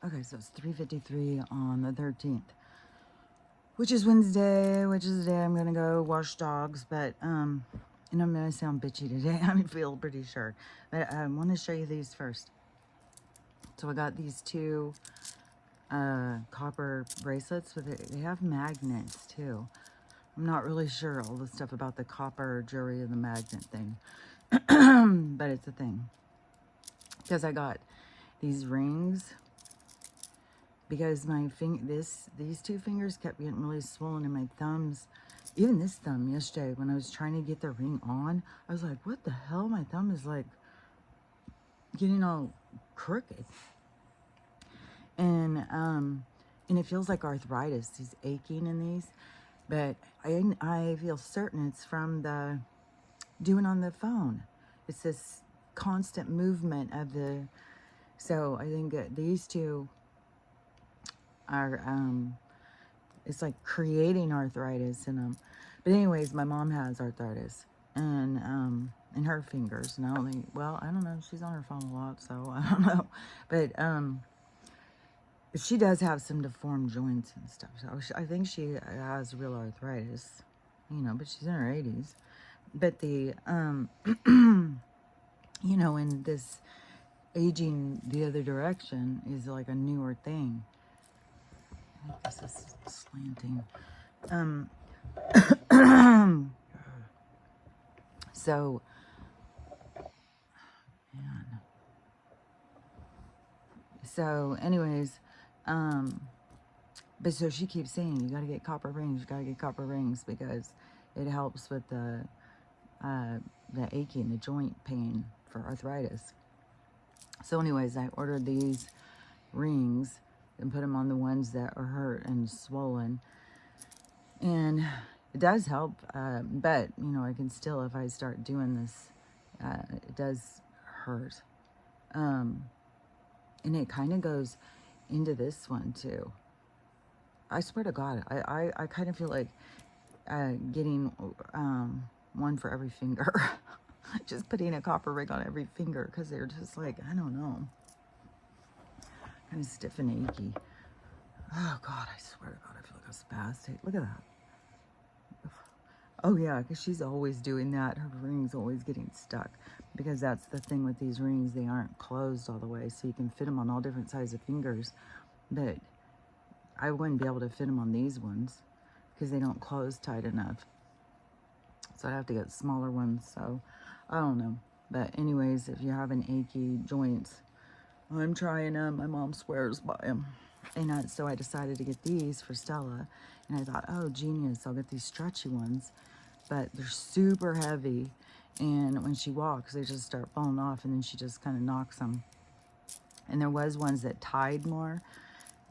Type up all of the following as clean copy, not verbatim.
Okay, so it's 3:53 on the 13th, which is Wednesday, which is the day I'm gonna go wash dogs. But and I'm gonna sound bitchy today. I feel pretty sure, but I want to show you these first. So I got these two copper bracelets with it. They have magnets too. I'm not really sure all the stuff about the copper jewelry and the magnet thing, but it's a thing. Because I got these rings because my these two fingers kept getting really swollen, and my thumbs, even this thumb yesterday when I was trying to get the ring on, I was like, what the hell? My thumb is like getting all crooked. And it feels like arthritis, these aching in these, but I feel certain it's from the doing on the phone. It's this constant movement of the, so I think these two are it's like creating arthritis in them. But anyways, my mom has arthritis and in her fingers, and I don't think, well, I don't know, she's on her phone a lot, so I don't know, but she does have some deformed joints and stuff, so I think she has real arthritis, you know, but she's in her 80s. But the you know, in this aging the other direction is like a newer thing. I think this is slanting. So, man. So, anyways, but so she keeps saying, you gotta get copper rings, you gotta get copper rings because it helps with the aching, the joint pain for arthritis. So anyways, I ordered these rings and put them on the ones that are hurt and swollen. And it does help, but, you know, I can still, if I start doing this, it does hurt. And it kind of goes into this one, too. I swear to God, I kind of feel like getting one for every finger. Just putting a copper ring on every finger because they're just like, I don't know, kind of stiff and achy. Oh God, I swear to God, I feel like a spastic. Look at that. Oh yeah, because she's always doing that. Her ring's always getting stuck because that's the thing with these rings. They aren't closed all the way, so you can fit them on all different sizes of fingers. But I wouldn't be able to fit them on these ones because they don't close tight enough. So I'd have to get smaller ones. So I don't know. But anyways, if you're having achy joints, I'm trying them. My mom swears by them. And so I decided to get these for Stella. And I thought, oh, genius, I'll get these stretchy ones. But they're super heavy. And when she walks, they just start falling off. And then she just kind of knocks them. And there was ones that tied more.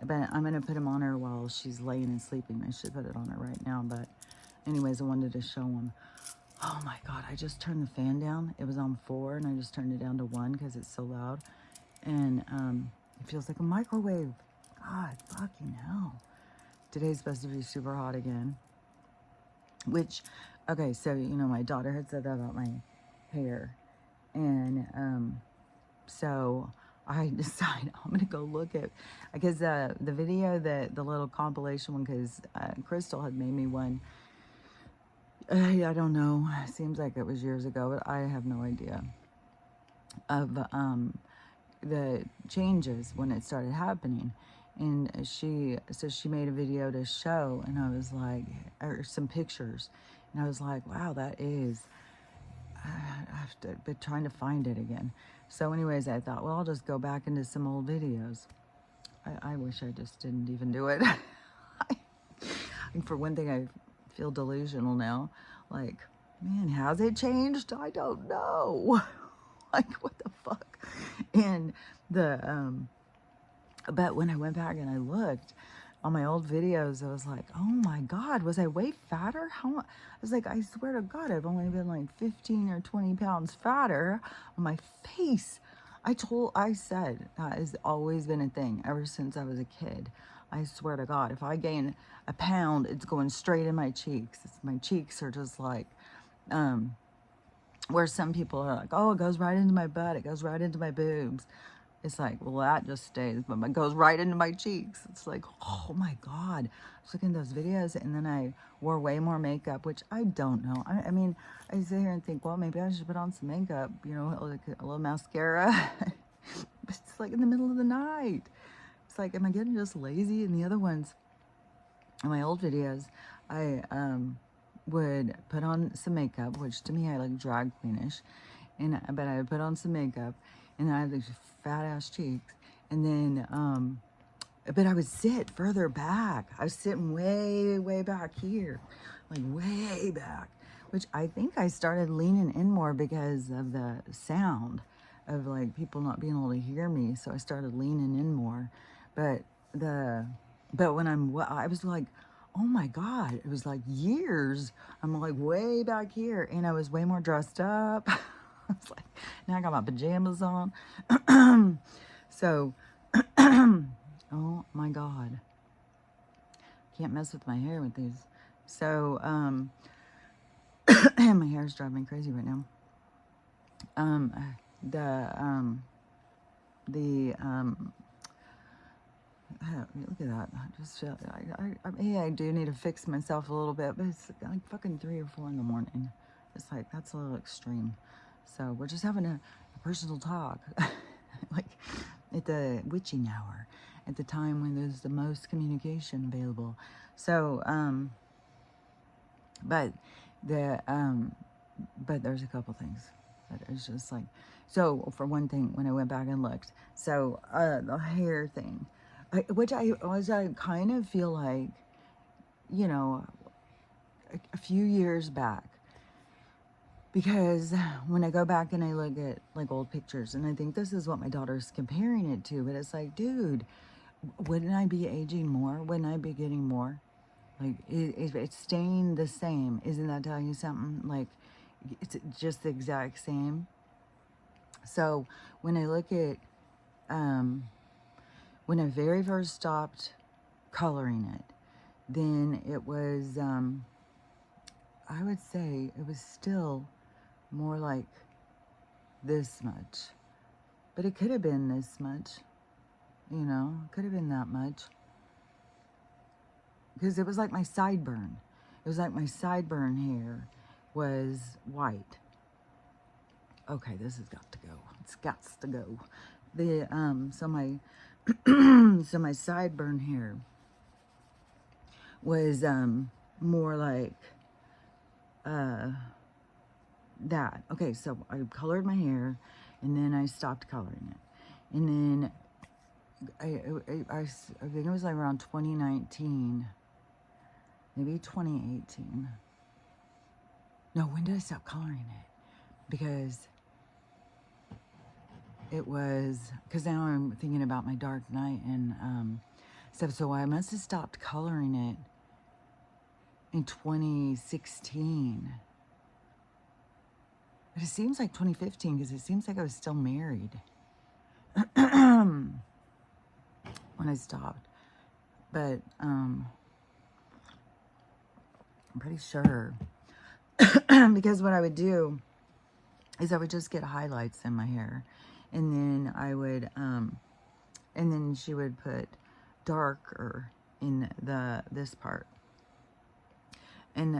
But I'm going to put them on her while she's laying and sleeping. I should put it on her right now. But anyways, I wanted to show them. Oh my God, I just turned the fan down. It was on 4 and I just turned it down to 1 because it's so loud. And it feels like a microwave. God fucking hell. Today's supposed to be super hot again. Which, okay, so, you know, my daughter had said that about my hair. And so I decided I'm going to go look at, because the video, the little compilation one, because Crystal had made me one. I don't know. It seems like it was years ago, but I have no idea of the changes when it started happening. And she made a video to show, and I was like, or some pictures, and I was like, wow, that is, I have to be trying to find it again. So anyways, I thought, well, I'll just go back into some old videos. I wish I just didn't even do it. And for one thing, I feel delusional now. Like, man, has it changed? I don't know. Like, what the fuck? And but when I went back and I looked on my old videos, I was like, oh my God, was I way fatter? I was like, I swear to God, I've only been like 15 or 20 pounds fatter on my face. I said that has always been a thing ever since I was a kid. I swear to God, if I gain a pound, it's going straight in my cheeks. My cheeks are just like, where some people are like, oh, it goes right into my butt, it goes right into my boobs. It's like, well, that just stays, but it goes right into my cheeks. It's like, oh my God. I was looking at those videos, and then I wore way more makeup, which I don't know. I mean, I sit here and think, well, maybe I should put on some makeup, you know, like a little mascara. But it's like in the middle of the night. It's like, am I getting just lazy? And the other ones, in my old videos, I would put on some makeup, which to me I like drag queenish, but I would put on some makeup, and then I had these fat ass cheeks, and then but I would sit further back. I was sitting way back here, like way back, which I think I started leaning in more because of the sound of like people not being able to hear me. So I started leaning in more, but when I was like, oh my God, it was like years. I'm like way back here, and I was way more dressed up. I was like, now I got my pajamas on. So, oh my God, can't mess with my hair with these. So, my hair's driving me crazy right now. Look at that. I just feel, I do need to fix myself a little bit, but it's like fucking 3 or 4 in the morning. It's like, that's a little extreme. So we're just having a personal talk, like at the witching hour, at the time when there's the most communication available. So, but there's a couple things that it's just like, so for one thing, when I went back and looked, so the hair thing, which I kind of feel like, you know, a few years back, because when I go back and I look at like old pictures, and I think this is what my daughter's comparing it to, but it's like, dude, wouldn't I be aging more? Wouldn't I be getting more? Like, it's staying the same. Isn't that telling you something? Like, it's just the exact same. So when I look at, when I very first stopped coloring it, then it was, I would say it was still more like this much. But it could have been this much, you know, could have been that much. Because it was like my sideburn. It was like my sideburn hair was white. Okay, this has got to go. It's got to go. The so my so my sideburn hair was more like that. Okay, so I colored my hair, and then I stopped coloring it, and then I think it was like around 2019, maybe 2018. No, when did I stop coloring it? Because it was, because now I'm thinking about my Dark Night and stuff. So I must have stopped coloring it in 2016. But it seems like 2015 because it seems like I was still married when I stopped. But I'm pretty sure because what I would do is I would just get highlights in my hair, and then I would and then she would put darker in this part, and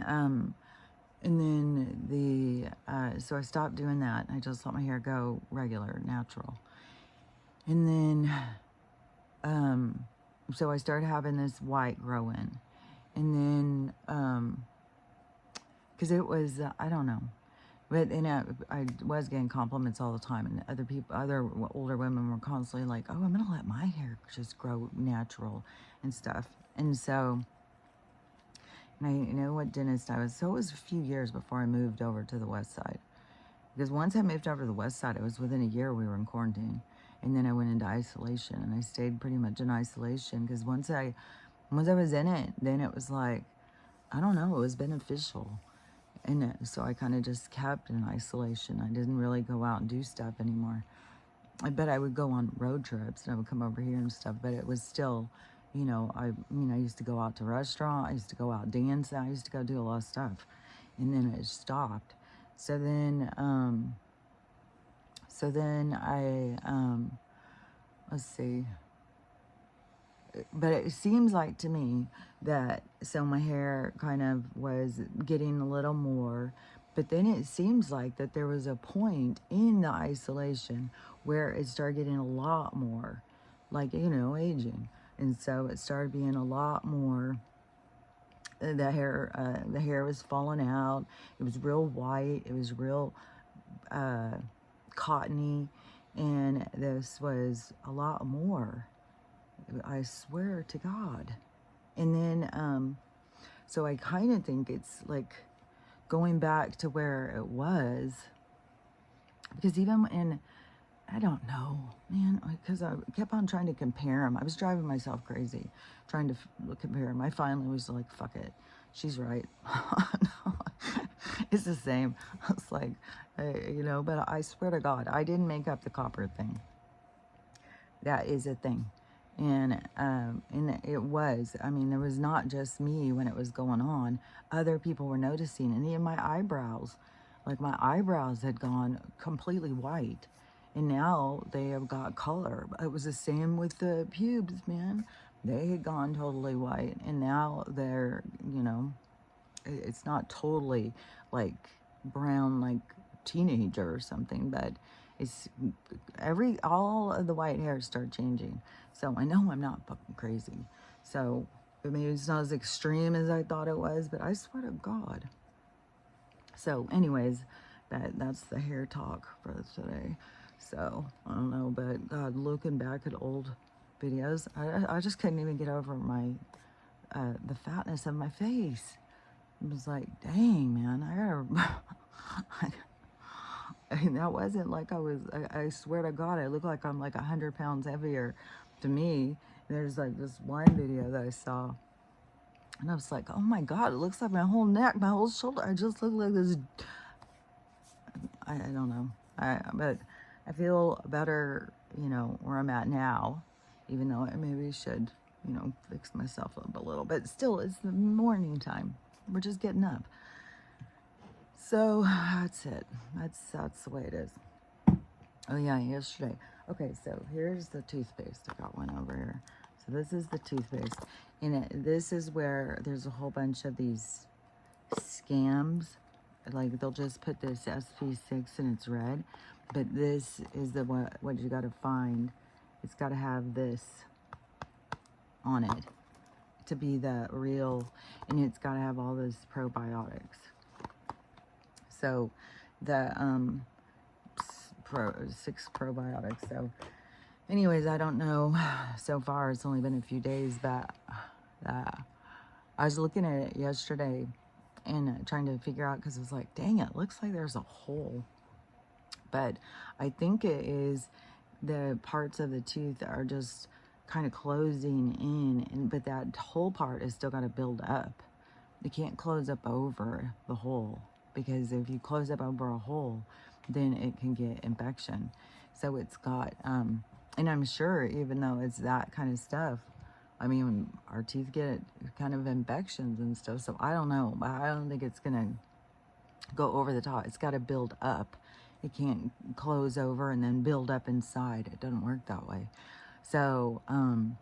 then so I stopped doing that. I just let my hair go regular, natural, and then so I started having this white grow in, and then because it was I don't know. But I was getting compliments all the time, and other older women were constantly like, "Oh, I'm gonna let my hair just grow natural and stuff." And so, and you know what dentist I was? So it was a few years before I moved over to the west side, because once I moved over to the west side, it was within a year we were in quarantine, and then I went into isolation, and I stayed pretty much in isolation because once I was in it, then it was like, I don't know, it was beneficial. And so I kind of just kept in isolation. I didn't really go out and do stuff anymore. I bet I would go on road trips and I would come over here and stuff, but it was still, you know, I used to go out to restaurants, I used to go out dance, I used to go do a lot of stuff, and then it stopped. So then I let's see. But it seems like to me that, so my hair kind of was getting a little more, but then it seems like that there was a point in the isolation where it started getting a lot more, like, aging. And so it started being a lot more. The hair was falling out. It was real white. It was real cottony. And this was a lot more. I swear to God. And then, so I kind of think it's like going back to where it was. Because even in, I don't know, man, because I kept on trying to compare them. I was driving myself crazy trying to compare them. I finally was like, fuck it. She's right. No, it's the same. I was like, but I swear to God, I didn't make up the copper thing. That is a thing. And it was, I mean, there was not just me when it was going on. Other people were noticing, and even my eyebrows, like my eyebrows had gone completely white, and now they have got color. It was the same with the pubes, man. They had gone totally white, and now they're, it's not totally like brown, like teenager or something, but it's all of the white hairs start changing. So I know I'm not fucking crazy. So maybe it's not as extreme as I thought it was, but I swear to God. So anyways, that's the hair talk for today. So I don't know, but God, looking back at old videos, I just couldn't even get over the fatness of my face. It was like, dang, man, and that wasn't like I swear to God, I look like I'm like 100 pounds heavier to me. There's like this one video that I saw, and I was like, oh my God, it looks like my whole neck, my whole shoulder. I just look like this. I don't know. But I feel better, where I'm at now, even though I maybe should, fix myself up a little. But still, it's the morning time. We're just getting up. So that's it. That's the way it is. Oh yeah, yesterday. Okay, so here's the toothpaste. I got one over here. So this is the toothpaste. And this is where there's a whole bunch of these scams. Like they'll just put this SP6 and it's red. But this is what you gotta find. It's gotta have this on it to be the real, and it's gotta have all those probiotics. So the 6 probiotics. So anyways, I don't know. So far, it's only been a few days, but I was looking at it yesterday and trying to figure out, because it was like, dang, it looks like there's a hole. But I think it is the parts of the tooth that are just kind of closing in, but that whole part is still got to build up. You can't close up over the hole, because if you close up over a hole, then it can get infection. So it's got, and I'm sure even though it's that kind of stuff, I mean, our teeth get kind of infections and stuff. So I don't know, but I don't think it's going to go over the top. It's got to build up. It can't close over and then build up inside. It doesn't work that way. So, I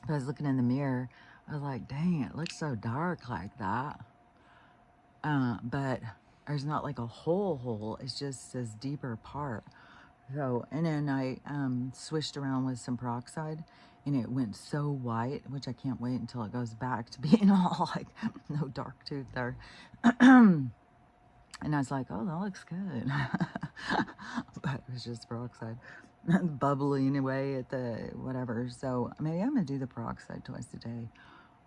was looking in the mirror. I was like, dang, it looks so dark like that. But there's not like a hole. It's just this deeper part. So, and then I swished around with some peroxide, and it went so white, which I can't wait until it goes back to being all like no dark tooth there. And I was like, oh, that looks good. But it was just peroxide bubbling away at the whatever. So maybe I'm going to do the peroxide twice a day.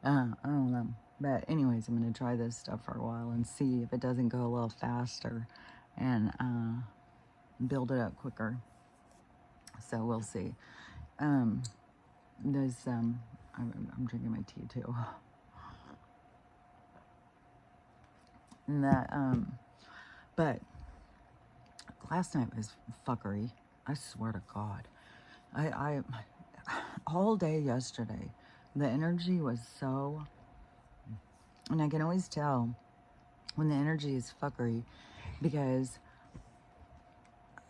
I don't know. But anyways, I'm going to try this stuff for a while and see if it doesn't go a little faster and build it up quicker. So we'll see. I'm drinking my tea too. And that, but last night was fuckery. I swear to God. I all day yesterday, the energy was so, and I can always tell when the energy is fuckery, because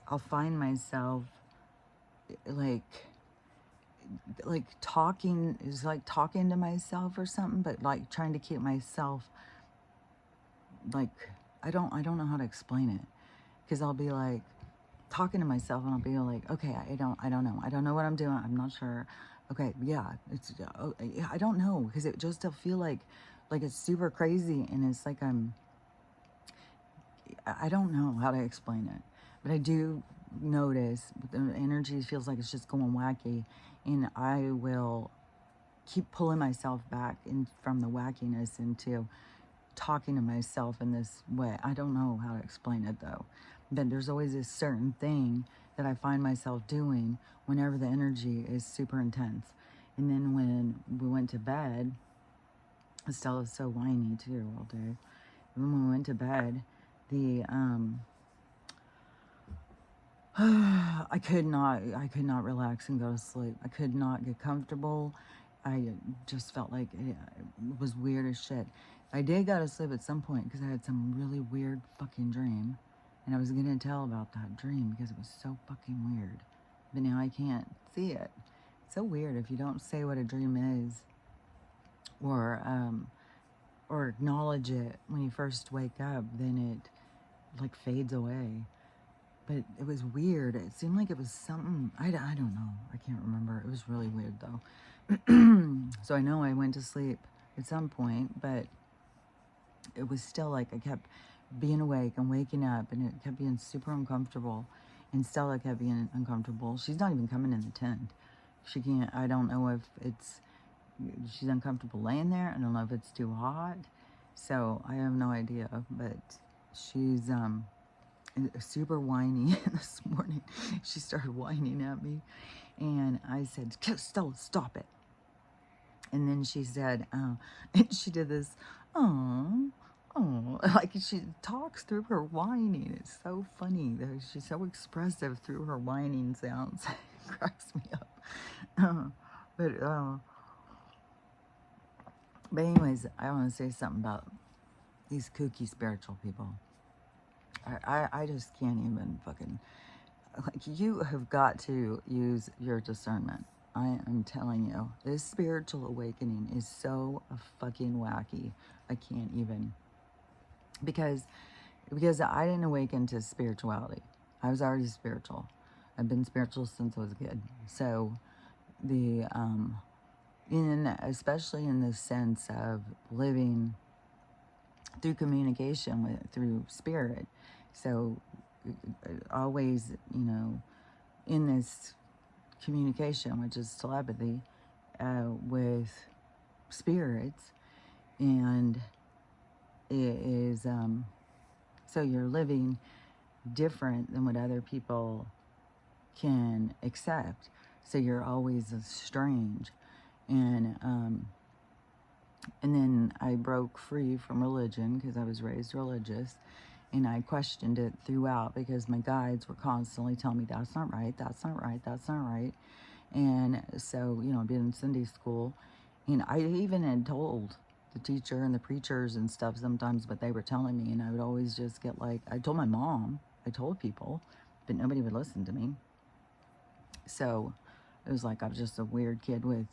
I'll find myself like like talking is like talking to myself or something, but like trying to keep myself like, I don't know how to explain it, because I'll be like talking to myself and I'll be like, okay, I don't know what I'm doing. I'm not sure. Okay, yeah, it's, yeah, I don't know, because it just, I feel like it's super crazy, and it's like I don't know how to explain it, but I do notice the energy feels like it's just going wacky, and I will keep pulling myself back in from the wackiness into talking to myself in this way. I don't know how to explain it though, but there's always a certain thing that I find myself doing whenever the energy is super intense. And then when we went to bed, Estella's so whiny too all day. When we went to bed, the I could not relax and go to sleep. I could not get comfortable. I just felt like it was weird as shit. I did go to sleep at some point because I had some really weird fucking dream. And I was going to tell about that dream because it was so fucking weird. But now I can't see it. It's so weird if you don't say what a dream is, or acknowledge it when you first wake up, then it like fades away. But it was weird. It seemed like it was something, I don't know. I can't remember. It was really weird though. So I know I went to sleep at some point, but it was still like I kept being awake and waking up, and it kept being super uncomfortable. And Stella kept being uncomfortable. She's not even coming in the tent. She can't, I don't know if she's uncomfortable laying there. I don't know if it's too hot. So I have no idea, but she's, super whiny. This morning she started whining at me, and I said, Stella, stop it. And then she said, and she did this, oh, like she talks through her whining. It's so funny. She's so expressive through her whining sounds. It cracks me up. But anyways, I want to say something about these kooky spiritual people. I just can't even fucking, like, you have got to use your discernment. I am telling you, this spiritual awakening is so fucking wacky. I can't even, because I didn't awaken to spirituality. I was already spiritual. I've been spiritual since I was a kid. So the especially in the sense of living through communication through spirit. So always, in this communication, which is telepathy, with spirits, and it is, so you're living different than what other people can accept. So you're always strange, and then I broke free from religion because I was raised religious, and I questioned it throughout because my guides were constantly telling me, that's not right, that's not right, that's not right. And so, being in Sunday school, and I even had told the teacher and the preachers and stuff sometimes what they were telling me, and I would always just get like, I told my mom, I told people, but nobody would listen to me. So it was like I was just a weird kid with,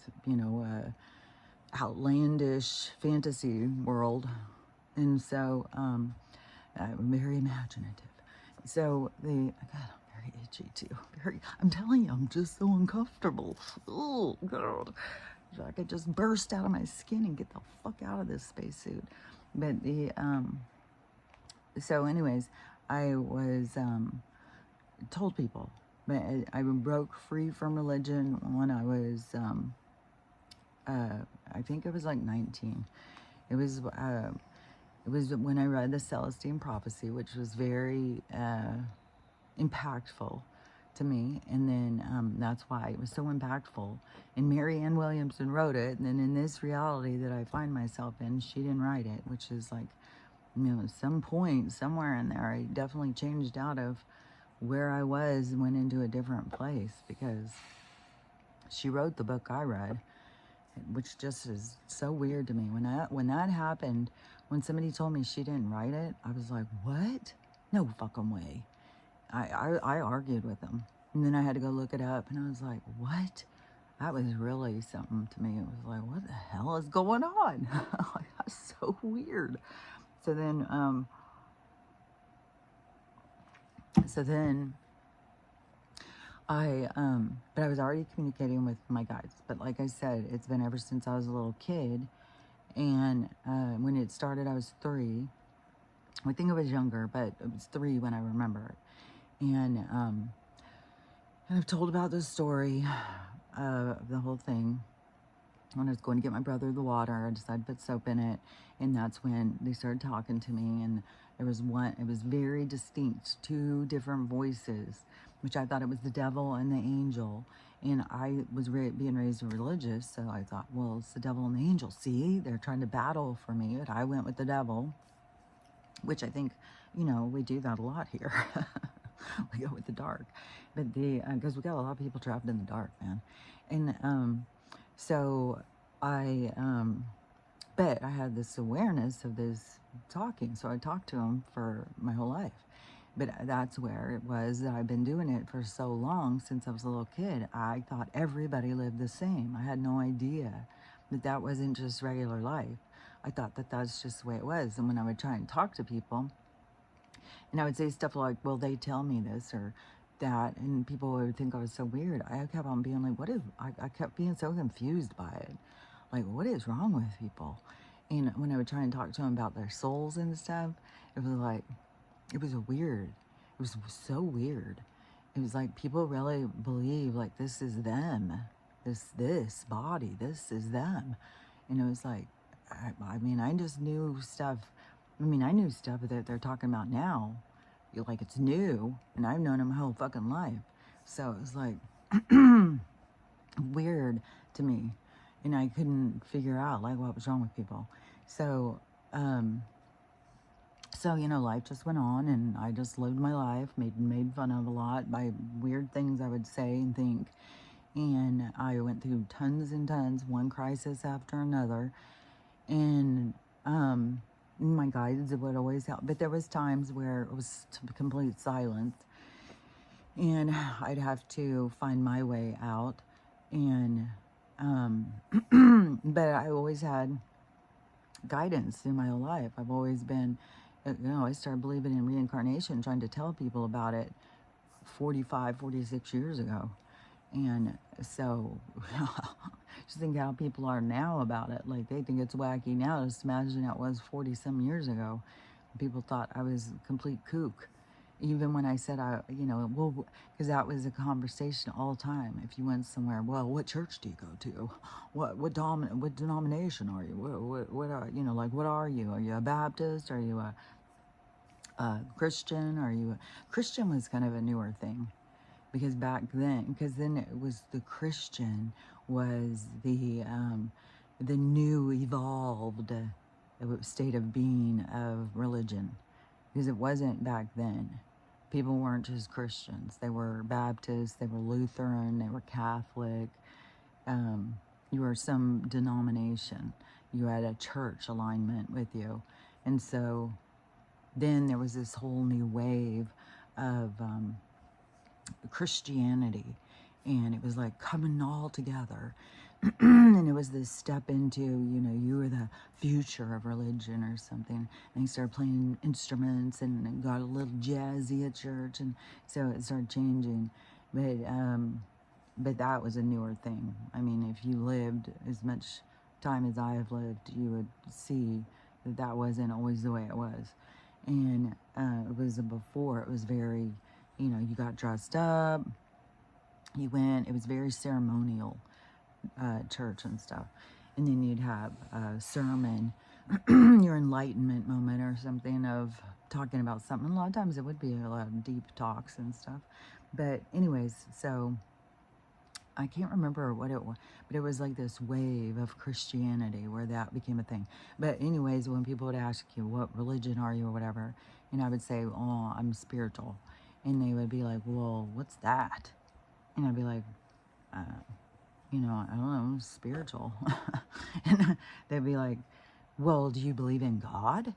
outlandish fantasy world. And so I'm very imaginative. So God, I'm very itchy too. I'm telling you, I'm just so uncomfortable. Oh God, I could just burst out of my skin and get the fuck out of this spacesuit. But so anyways, I was told people, but I broke free from religion when I was I think it was like 19. It was when I read the Celestine Prophecy, which was very impactful to me. And then that's why it was so impactful. And Marianne Williamson wrote it. And then in this reality that I find myself in, she didn't write it, which is like, some point somewhere in there, I definitely changed out of where I was and went into a different place, because she wrote the book I read, which just is so weird to me. When that happened, when somebody told me she didn't write it, I was like, what? No fucking way. I argued with them. And then I had to go look it up, and I was like, what? that was really something to me. It was like, what the hell is going on? Like, that's so weird. So then, but I was already communicating with my guides. But like I said, it's been ever since I was a little kid. And when it started, I was 3. I think I was younger, but it was 3 when I remember it. And I've told about this story of the whole thing. When I was going to get my brother the water, I decided to put soap in it. And that's when they started talking to me. And there was one, it was very distinct, 2 different voices, which I thought it was the devil and the angel. And I was being raised religious, so I thought, well, it's the devil and the angel. See, they're trying to battle for me, but I went with the devil, which I think, you know, we do that a lot here. We go with the dark. But because we got a lot of people trapped in the dark, man. And so but I had this awareness of this talking. So I talked to him for my whole life. But that's where it was that I've been doing it for so long, since I was a little kid. I thought everybody lived the same. I had no idea that that wasn't just regular life. I thought that that's just the way it was. And when I would try and talk to people, and I would say stuff like, well, they tell me this or that, and people would think I was so weird. I kept on being like, I kept being so confused by it. Like, what is wrong with people? And when I would try and talk to them about their souls and stuff, it was like, it was weird. It was so weird. It was like people really believe like this is them. This body, this is them. And it was like, I mean, I just knew stuff. I mean, I knew stuff that they're talking about now. Like it's new, and I've known them my whole fucking life. So it was like weird to me. And I couldn't figure out like what was wrong with people. So, you know, life just went on, and I just lived my life, made fun of a lot by weird things I would say and think. And I went through tons and tons, one crisis after another. And my guides would always help. But there was times where it was complete silence. And I'd have to find my way out. And, but I always had guidance through my whole life. I've always been, you know, I started believing in reincarnation, trying to tell people about it 45, 46 years ago. And so, just think how people are now about it. Like, they think it's wacky now. Just imagine how it was 40-some years ago. People thought I was a complete kook. Even when I said, you know, well, because that was a conversation all the time. If you went somewhere, well, what church do you go to? What denomination are you? What are, you know, like, what are you? Are you a Baptist? Are you a Christian? Are you Christian was kind of a newer thing. Because back then, it was the Christian was the new evolved state of being of religion. Because it wasn't back then. People weren't just Christians. They were Baptist, they were Lutheran, they were Catholic. You were some denomination. You had a church alignment with you. And so then there was this whole new wave of Christianity, and it was like coming all together. And it was this step into, you know, you were the future of religion or something. And they started playing instruments, and it got a little jazzy at church, and so it started changing. But that was a newer thing. I mean, if you lived as much time as I have lived, you would see that that wasn't always the way it was. And it was before, it was very, you know, you got dressed up, you went, it was very ceremonial, church and stuff. And then you'd have a sermon, your enlightenment moment or something of talking about something. A lot of times it would be a lot of deep talks and stuff. But anyways, so I can't remember what it was, but it was like this wave of Christianity where that became a thing. But anyways, when people would ask you, what religion are you or whatever, and I would say, oh, I'm spiritual. And they would be like, well, what's that? And I'd be like, you know, I don't know, spiritual. And they'd be like, well, do you believe in God?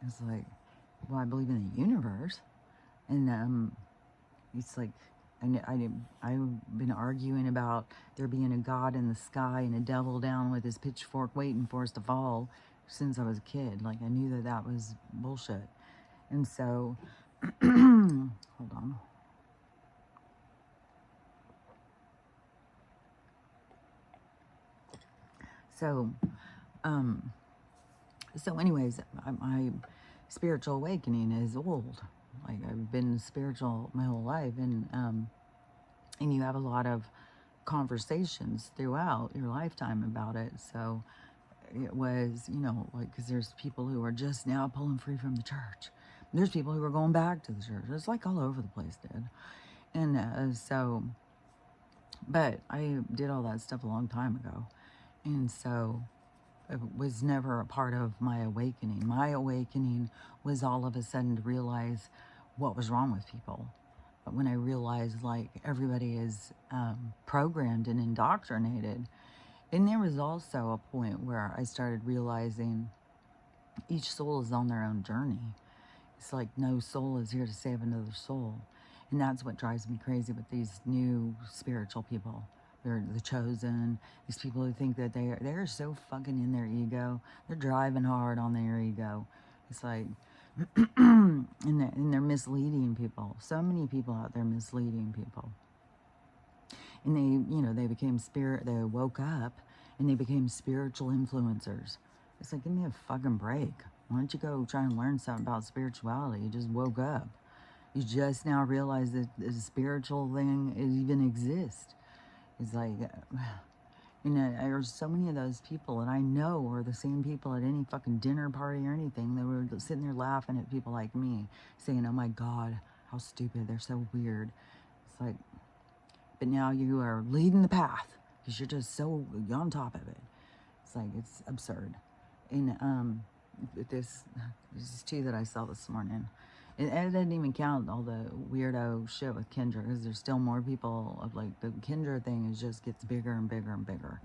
It's like, well, I believe in the universe. And it's like, I've been arguing about there being a God in the sky and a devil down with his pitchfork waiting for us to fall since I was a kid. Like, I knew that that was bullshit. And so, hold on. So, so anyways, my spiritual awakening is old. Like, I've been spiritual my whole life, and you have a lot of conversations throughout your lifetime about it. So it was, you know, like, because there's people who are just now pulling free from the church. There's people who are going back to the church. It's like all over the place, dude. And so, but I did all that stuff a long time ago. And so it was never a part of my awakening. My awakening was all of a sudden to realize what was wrong with people. But when I realized, like, everybody is programmed and indoctrinated, and there was also a point where I started realizing each soul is on their own journey. It's like no soul is here to save another soul. And that's what drives me crazy with these new spiritual people. They're the chosen. These people who think that they're so fucking in their ego. They're driving hard on their ego. It's like, and they're misleading people. So many people out there misleading people. And they, you know, they became they woke up and they became spiritual influencers. It's like, give me a fucking break. Why don't you go try and learn something about spirituality? You just woke up. You just now realize that the spiritual thing even exists. It's like, you know, there's so many of those people, and I know are the same people at any fucking dinner party or anything. They were sitting there laughing at people like me, saying, oh my God, how stupid, they're so weird. It's like, but now you are leading the path because you're just so on top of it. It's like, it's absurd. And this is two that I saw this morning. And it didn't even count all the weirdo shit with Kendra, because there's still more people of, like, the Kendra thing is just gets bigger and bigger and bigger.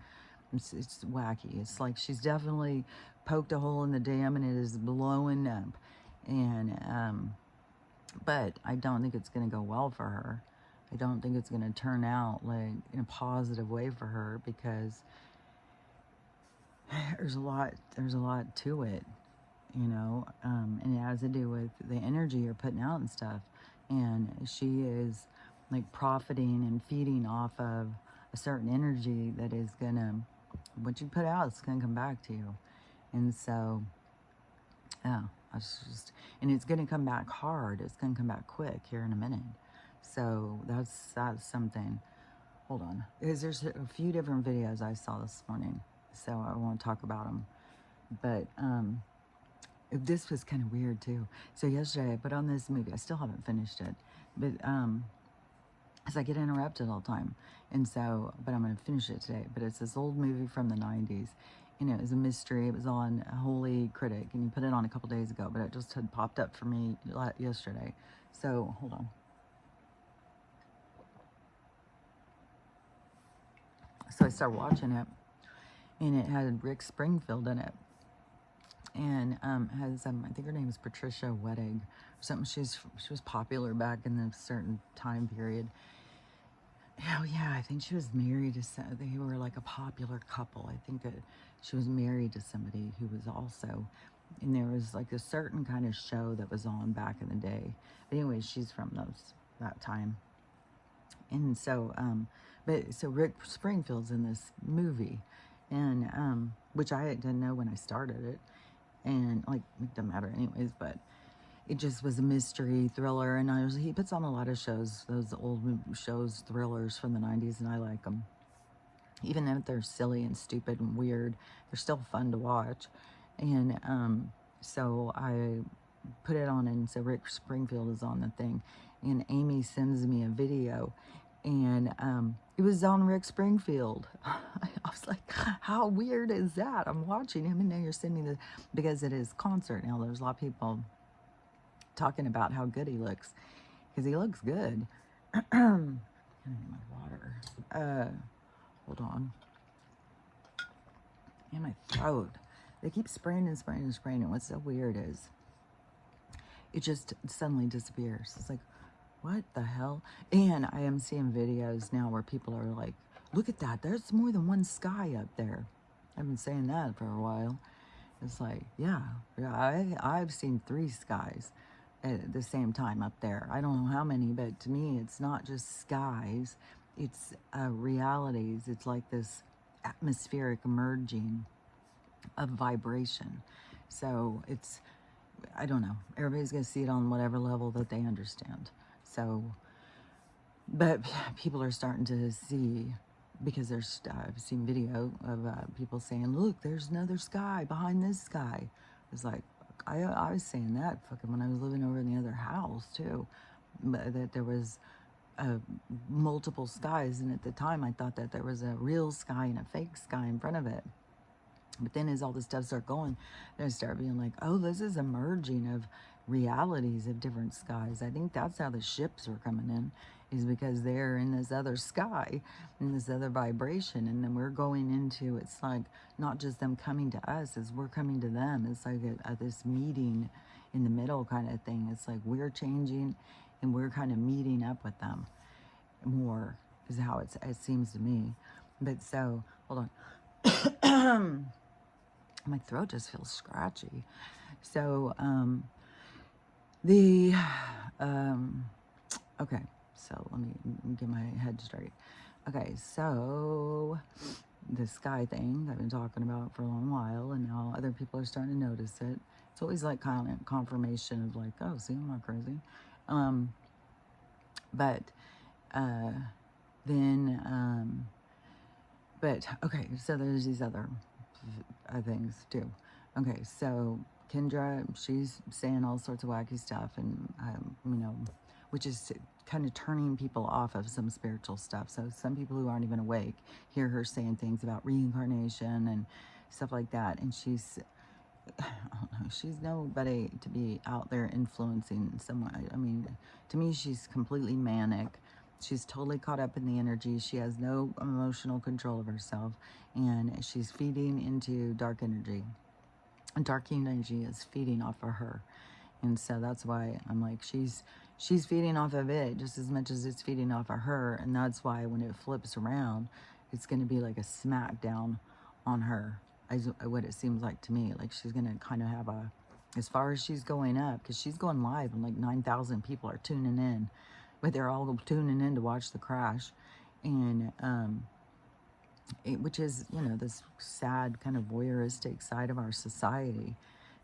It's wacky. It's like she's definitely poked a hole in the dam and it is blowing up. And but I don't think it's going to go well for her. I don't think it's going to turn out like in a positive way for her, because there's a lot to it, you know, and it has to do with the energy you're putting out and stuff. And she is like profiting and feeding off of a certain energy that is gonna, what you put out, it's gonna come back to you. And so, yeah, that's just, and it's gonna come back hard. It's gonna come back quick here in a minute. So that's something. Hold on, because there's a few different videos I saw this morning, so I won't talk about them. But this was kind of weird too. So yesterday I put on this movie. I still haven't finished it, but as I get interrupted all the time, and so, but I'm going to finish it today. But it's this old movie from the 90s. You know, it was a mystery. It was on Holy Critic, and you put it on a couple days ago, but it just had popped up for me yesterday. So hold on. So I started watching it, and it had Rick Springfield in it. And has I think her name is Patricia Wettig or something. She was popular back in a certain time period. Oh yeah, I think she was married to they were like a popular couple. I think that she was married to somebody who was also, and there was like a certain kind of show that was on back in the day. But anyway, she's from that time. And so so Rick Springfield's in this movie, and which I didn't know when I started it. And like, it doesn't matter anyways, but it just was a mystery thriller. And he puts on a lot of shows, those old shows, thrillers from the 90s, and I like them. Even if they're silly and stupid and weird, they're still fun to watch. And so I put it on, and so Rick Springfield is on the thing, and Amy sends me a video, and it was on Rick Springfield. I was like, how weird is that? I'm watching him, and now you're sending me because it is concert. Now there's a lot of people talking about how good he looks, because he looks good. I need my water. Hold on. And my throat. They keep spraying and spraying and spraying, and what's so weird is it just suddenly disappears. It's like, what the hell? And I am seeing videos now where people are like, look at that, there's more than one sky up there. I've been saying that for a while. It's like, yeah, I've seen 3 skies at the same time up there. I don't know how many, but to me, it's not just skies, it's realities. It's like this atmospheric merging of vibration. So it's, I don't know, everybody's going to see it on whatever level that they understand. So, but people are starting to see, because there's, I've seen video of people saying, look, there's another sky behind this sky. It's like, I was saying that fucking when I was living over in the other house too, that there was multiple skies. And at the time I thought that there was a real sky and a fake sky in front of it. But then as all this stuff started going, then I started being like, oh, this is a merging of realities of different skies. I think that's how the ships are coming in, is because they're in this other sky, in this other vibration. And then we're going into, it's like not just them coming to us, as we're coming to them. It's like this meeting in the middle kind of thing. It's like we're changing and we're kind of meeting up with them more, is how it seems to me. But so, hold on. My throat just feels scratchy. So, okay, so let me get my head straight. Okay, so the sky thing I've been talking about for a long while, and now other people are starting to notice it. It's always like kind of confirmation of like, oh, see, I'm not crazy. But then, but okay, so there's these other things too. Okay, so Kendra, she's saying all sorts of wacky stuff, and you know, which is kind of turning people off of some spiritual stuff. So some people who aren't even awake hear her saying things about reincarnation and stuff like that, and she's, I don't know, she's nobody to be out there influencing someone. I mean, to me, she's completely manic. She's totally caught up in the energy. She has no emotional control of herself, and she's feeding into dark energy. And dark energy is feeding off of her, and so that's why I'm like, she's feeding off of it just as much as it's feeding off of her, and that's why when it flips around, it's going to be like a smackdown on her, as what it seems like to me. Like she's going to kind of have a, as far as she's going up, because she's going live and like 9,000 people are tuning in, but they're all tuning in to watch the crash. And which is, you know, this sad kind of voyeuristic side of our society.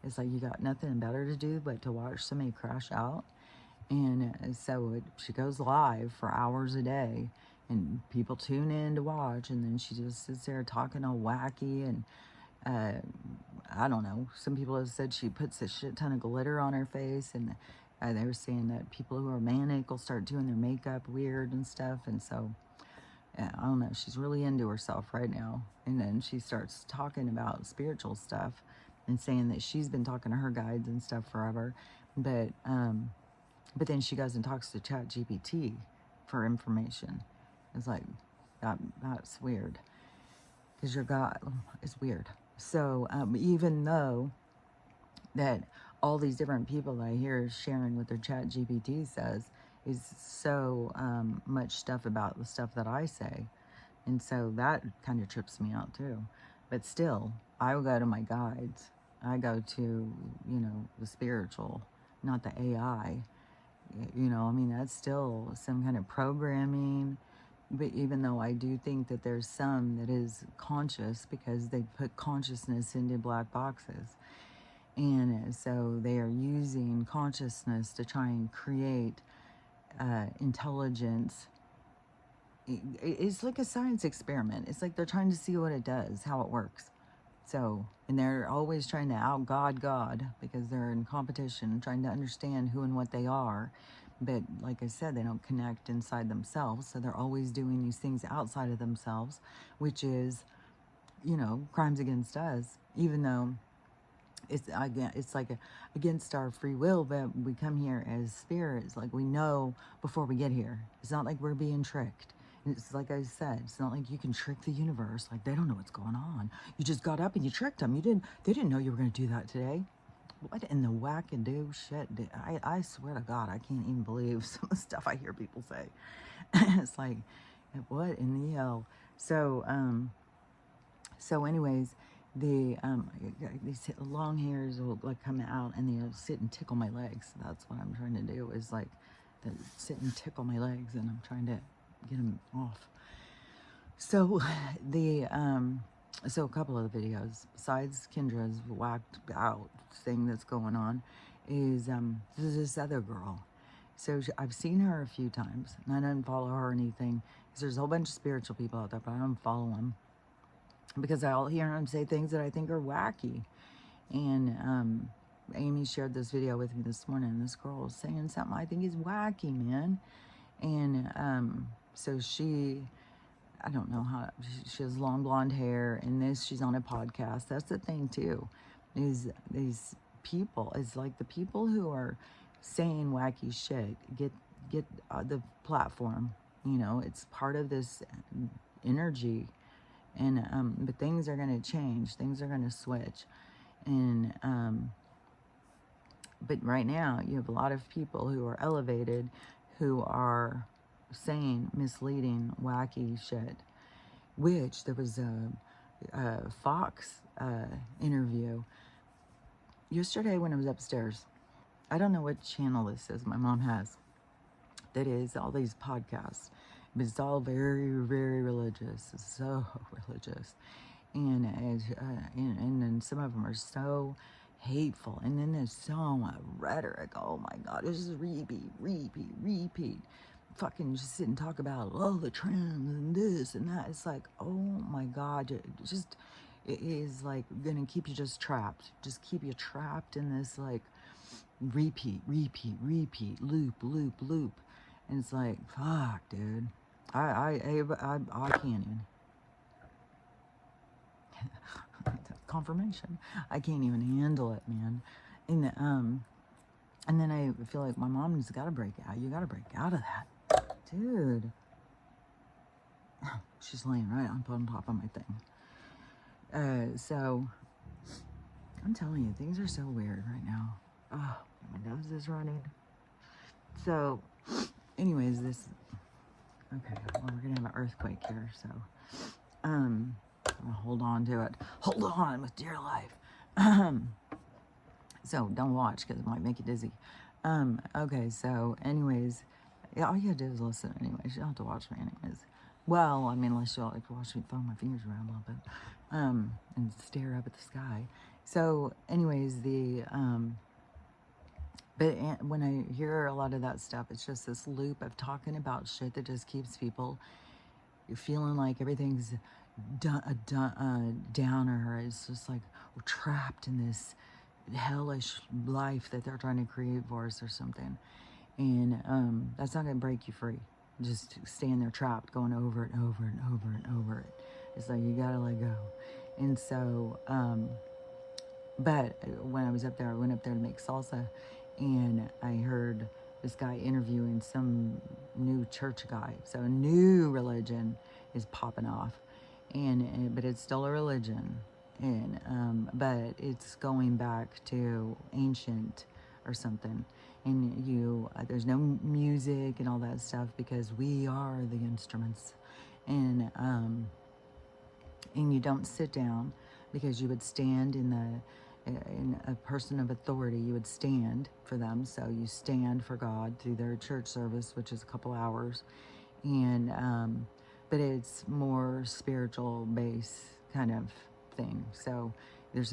It's like you got nothing better to do but to watch somebody crash out. And so she goes live for hours a day, and people tune in to watch, and then she just sits there talking all wacky. And I don't know, some people have said she puts a shit ton of glitter on her face, and they were saying that people who are manic will start doing their makeup weird and stuff. And so I don't know, she's really into herself right now. And then she starts talking about spiritual stuff and saying that she's been talking to her guides and stuff forever. But then she goes and talks to ChatGPT for information. It's like, that's weird. Because your God, it's weird. So even though that all these different people I hear sharing what their ChatGPT says is so much stuff about the stuff that I say. And so that kind of trips me out too. But still, I will go to my guides. I go to, you know, the spiritual, not the AI. You know, I mean, that's still some kind of programming. But even though I do think that there's some that is conscious, because they put consciousness into black boxes. And so they are using consciousness to try and create intelligence. It's like a science experiment. It's like they're trying to see what it does, how it works. So, and they're always trying to out-God God, because they're in competition, trying to understand who and what they are. But like I said, they don't connect inside themselves. So they're always doing these things outside of themselves, which is, you know, crimes against us, even though it's, again, it's like against our free will. But we come here as spirits, like we know before we get here. It's not like we're being tricked. It's like I said, it's not like you can trick the universe. Like, they don't know what's going on. You just got up and you tricked them. They didn't know you were going to do that today. what in the wackadoo shit? I swear to God, I can't even believe some of the stuff I hear people say. It's like, what in the hell? So anyways, these long hairs will like come out and they'll sit and tickle my legs. That's what I'm trying to do, is like sit and tickle my legs, and I'm trying to get them off. So so a couple of the videos besides Kendra's whacked out thing that's going on is there's this other girl. So I've seen her a few times, and I don't follow her or anything, because there's a whole bunch of spiritual people out there, but I don't follow them because I'll hear them say things that I think are wacky. And Amy shared this video with me this morning, and this girl was saying something I think is wacky, man. And so I don't know how, she has long blonde hair, and she's on a podcast. That's the thing too, is these people, it's like the people who are saying wacky shit get the platform, you know. It's part of this energy. And but things are going to change, things are going to switch. And but right now you have a lot of people who are elevated who are saying misleading, wacky shit. Which there was a Fox interview yesterday when I was upstairs. I don't know what channel this is my mom has that is all these podcasts, but it's all very, very religious. It's so religious. And then some of them are so hateful. And then there's so much rhetoric. Oh my God, it's just repeat. Fucking just sit and talk about, oh, the trends and this and that. It's like, oh my God, it is like gonna keep you just trapped. Just keep you trapped in this like repeat, loop. And it's like, fuck, dude. I can't even. Confirmation. I can't even handle it, man. And then I feel like my mom's got to break out. You got to break out of that, dude. She's laying right on top of my thing. So I'm telling you, things are so weird right now. Oh, my nose is running. So, anyways, okay, well, we're gonna have an earthquake here, so I'll hold on to it. Hold on with dear life. So don't watch, because it might make you dizzy. Okay, so anyways, yeah, all you gotta do is listen anyways. You don't have to watch me anyways. Well, I mean, unless you like to watch me throw my fingers around a little bit, and stare up at the sky. So anyways, but when I hear a lot of that stuff, it's just this loop of talking about shit that just keeps people feeling like everything's downer. It's just like we're trapped in this hellish life that they're trying to create for us or something. And that's not going to break you free. Just staying there trapped, going over it and over and over and over it. It's like you got to let go. And so, but when I was up there, I went up there to make salsa, and I heard this guy interviewing some new church guy. So a new religion is popping off, but it's still a religion, but it's going back to ancient or something. And there's no music and all that stuff, because we are the instruments. And you don't sit down, because you would stand in a person of authority. You would stand for them. So you stand for God through their church service, which is a couple hours. And but it's more spiritual base kind of thing. So there's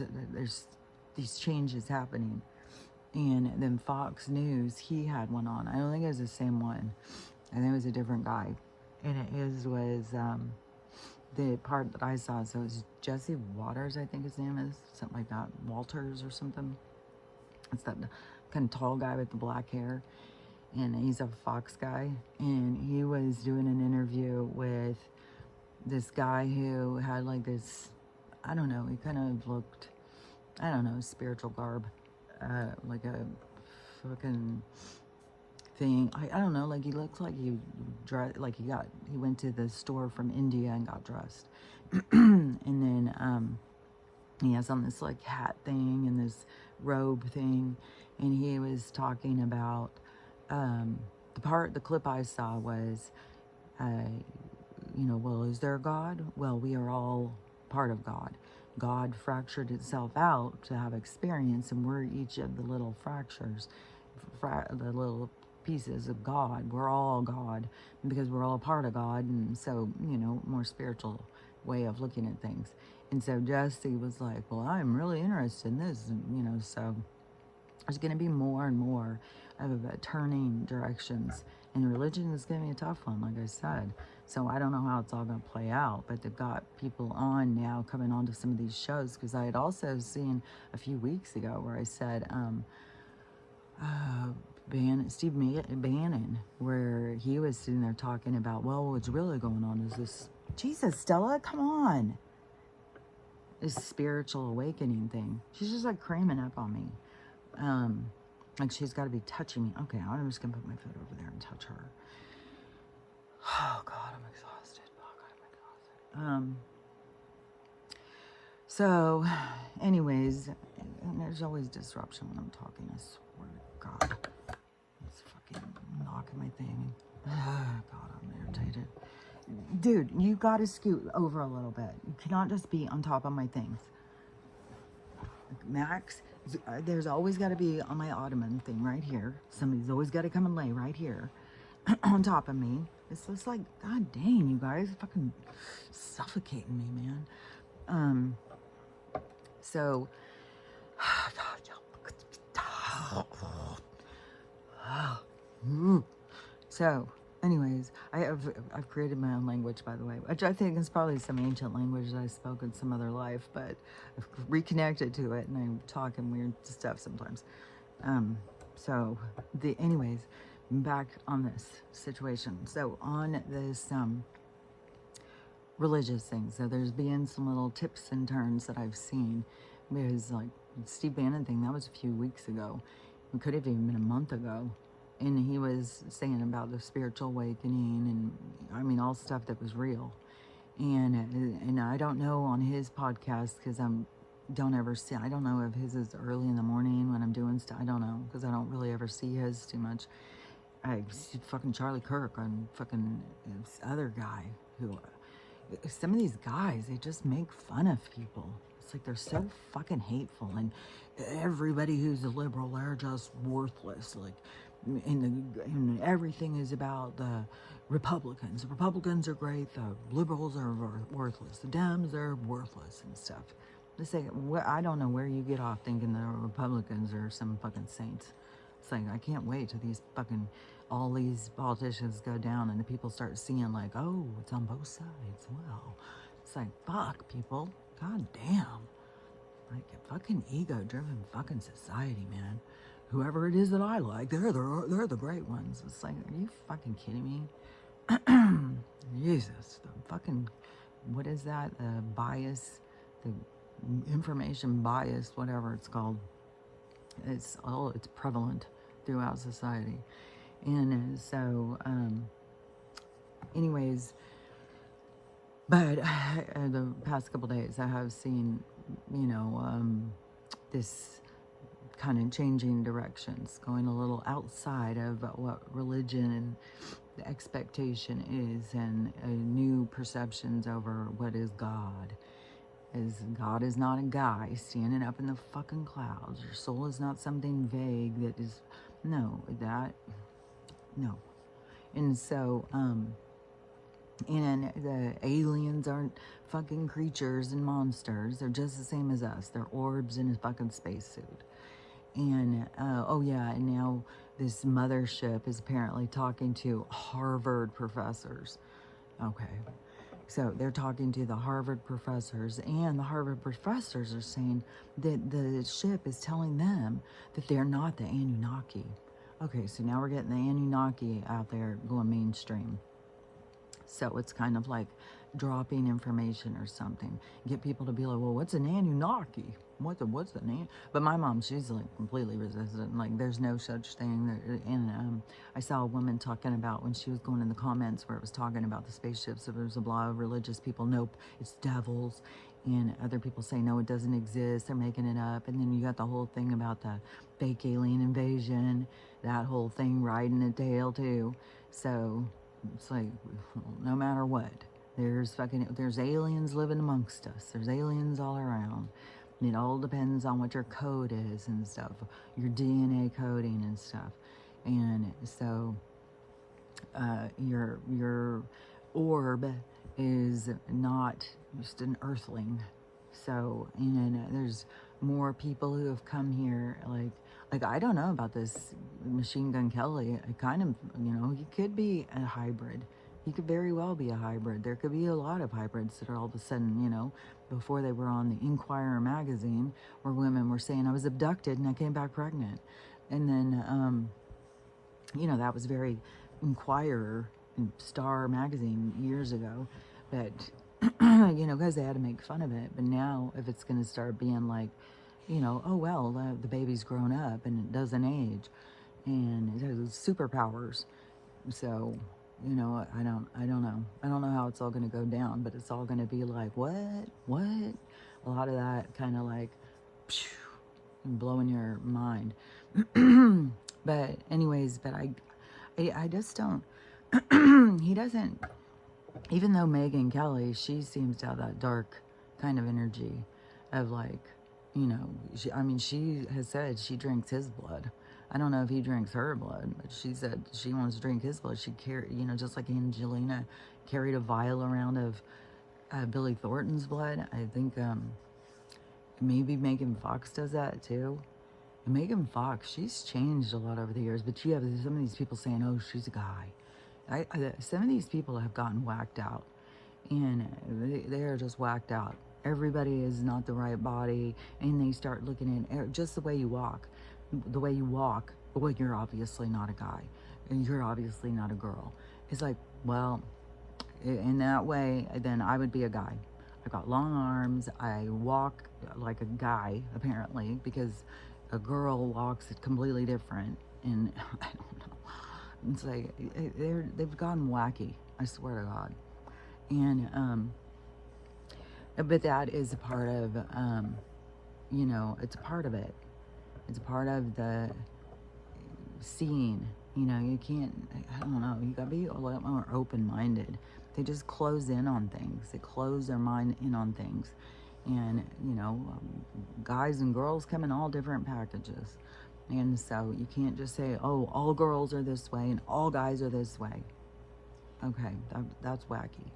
these changes happening. And then Fox News, he had one on. I don't think it was the same one. I think it was a different guy. And was the part that I saw. So it was Jesse Waters, I think his name is. Something like that. Walters or something. It's that kind of tall guy with the black hair. And he's a Fox guy. And he was doing an interview with this guy who had like this, I don't know, he kind of looked, I don't know, spiritual garb. Like a fucking thing. I don't know, like he looks like he went to the store from India and got dressed. And then He has on this like hat thing and this robe thing, and he was talking about the clip I saw was, well, is there a God? Well, we are all part of God. God fractured itself out to have experience, and we're each of the little fractures, the little pieces of God. We're all God because we're all a part of God, and so, more spiritual way of looking at things. And so Jesse was like, well, I'm really interested in this, and, so there's going to be more and more of turning directions. And religion is going to be a tough one, like I said. So I don't know how it's all going to play out, but they've got people on now coming on to some of these shows, because I had also seen a few weeks ago where I said, Steve Bannon, where he was sitting there talking about, well, what's really going on is this, Jesus, Stella, come on, this spiritual awakening thing. She's just like cramming up on me. Like she's got to be touching me. Okay, I'm just gonna put my foot over there and touch her. Oh God, I'm exhausted. Oh God, I'm exhausted. So, anyways, and there's always disruption when I'm talking. I swear to God, it's fucking knocking my thing. Oh God, I'm irritated. Dude, you gotta scoot over a little bit. You cannot just be on top of my things. Max, there's always got to be on my ottoman thing right here. Somebody's always got to come and lay right here on top of me. It's just like, God dang, you guys, fucking suffocating me, man. So, so, anyways, I've created my own language, by the way, which I think is probably some ancient language that I spoke in some other life, but I've reconnected to it and I'm talking weird stuff sometimes. Anyways, back on this situation. So on this religious thing, so there's been some little tips and turns that I've seen, because like Steve Bannon thing, that was a few weeks ago. It could have even been a month ago. And he was saying about the spiritual awakening and, I mean, all stuff that was real. And I don't know on his podcast, because I don't know if his is early in the morning when I'm doing stuff. I don't know, because I don't really ever see his too much. I see fucking Charlie Kirk on fucking this other guy who, some of these guys, they just make fun of people. It's like they're so fucking hateful, and everybody who's a liberal, they're just worthless. Like, and everything is about the Republicans. The Republicans are great. The liberals are worthless. The Dems are worthless and stuff. They say, I don't know where you get off thinking the Republicans are some fucking saints. It's like, I can't wait till all these politicians go down and the people start seeing like, oh, it's on both sides. Well, it's like, fuck, people. God damn. Like a fucking ego-driven fucking society, man. Whoever it is that I like, they're the great ones. It's like, are you fucking kidding me? Jesus, the fucking, what is that? Bias, the information bias, whatever it's called. It's prevalent throughout society. And so, anyways, but the past couple days I have seen, this kind of changing directions, going a little outside of what religion and the expectation is, and new perceptions over what is God. As God is not a guy standing up in the fucking clouds. Your soul is not something vague that is, no. And so, and the aliens aren't fucking creatures and monsters. They're just the same as us. They're orbs in a fucking spacesuit. And, and now this mothership is apparently talking to Harvard professors. Okay. So they're talking to the Harvard professors, and the Harvard professors are saying that the ship is telling them that they're not the Anunnaki. Okay, so now we're getting the Anunnaki out there going mainstream. So it's kind of like dropping information or something. Get people to be like, well, what's an Anunnaki? What's the name? But my mom, she's like completely resistant. Like, there's no such thing. And I saw a woman talking about when she was going in the comments where it was talking about the spaceships. There was a lot of religious people. Nope, it's devils. And other people say, no, it doesn't exist. They're making it up. And then you got the whole thing about the fake alien invasion, that whole thing riding its tail too. So it's like, no matter what, there's aliens living amongst us. There's aliens all around. And it all depends on what your code is and stuff, your DNA coding and stuff. And so your orb is not just an earthling. So, and there's more people who have come here, like I don't know about this Machine Gun Kelly. I kind of, he could be a hybrid. He could very well be a hybrid. There could be a lot of hybrids that are all of a sudden, before they were on the Inquirer magazine, where women were saying, I was abducted and I came back pregnant. And then, that was very Inquirer and Star magazine years ago. But, because they had to make fun of it. But now, if it's going to start being like, oh, well, the baby's grown up and it doesn't age and it has superpowers. So, I don't know. I don't know how it's all going to go down, but it's all going to be like, what? A lot of that kind of like, blowing your mind. But anyways, I just don't, he doesn't, even though Megyn Kelly, she seems to have that dark kind of energy of like, she has said she drinks his blood. I don't know if he drinks her blood, but she said she wants to drink his blood. She just like Angelina carried a vial around of Billy Thornton's blood. I think maybe Megan Fox does that too. And Megan Fox, she's changed a lot over the years, but you have some of these people saying, oh, she's a guy. Some of these people have gotten whacked out, and they are just whacked out. Everybody is not the right body, and they start looking at just the way you walk. Well, you're obviously not a guy, and you're obviously not a girl. It's like, well, in that way, then I would be a guy. I've got long arms. I walk like a guy, apparently, because a girl walks completely different. And I don't know. It's like they've gone wacky. I swear to God. And but that is a part of it's a part of it. It's a part of the seeing. You can't. I don't know. You gotta be a lot more open-minded. They just close in on things. They close their mind in on things. And, guys and girls come in all different packages. And so you can't just say, oh, all girls are this way and all guys are this way. Okay, that's wacky.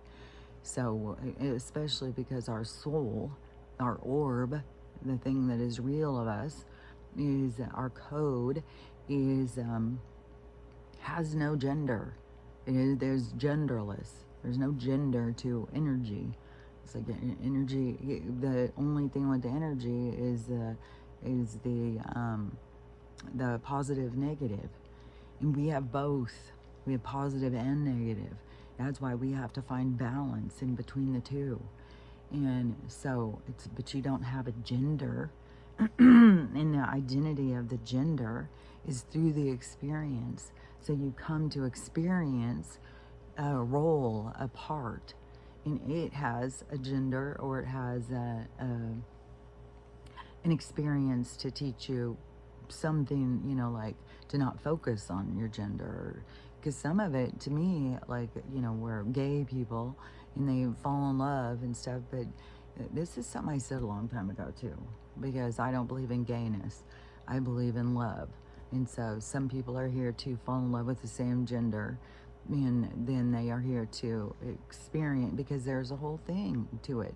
So, especially because our soul, our orb, the thing that is real of us, is our code is has no gender. There's genderless. There's no gender to energy. It's like energy. The only thing with the energy is the positive, negative, and we have both. We have positive and negative. That's why we have to find balance in between the two. And so but you don't have a gender. And the identity of the gender is through the experience. So you come to experience a role, a part, and it has a gender, or it has an experience to teach you something, like to not focus on your gender. Because some of it, to me, like, we're gay people and they fall in love and stuff, but this is something I said a long time ago too, because I don't believe in gayness. I believe in love. And so some people are here to fall in love with the same gender, and then they are here to experience, because there's a whole thing to it.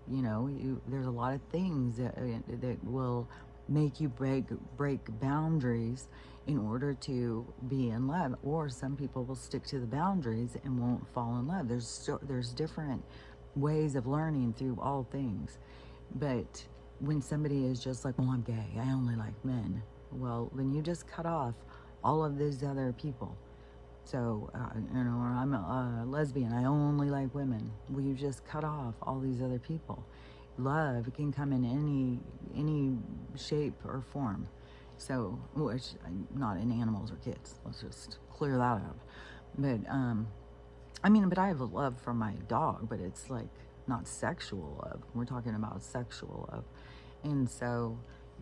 There's a lot of things that will make you break boundaries in order to be in love. Or some people will stick to the boundaries and won't fall in love. There's different ways of learning through all things. But when somebody is just like, well, I'm gay, I only like men, well, then you just cut off all of these other people. So, or I'm a lesbian, I only like women. Well, you just cut off all these other people. Love can come in any shape or form. So, which, not in animals or kids. Let's just clear that up. But, but I have a love for my dog, but it's like, not sexual love. We're talking about sexual love. And so,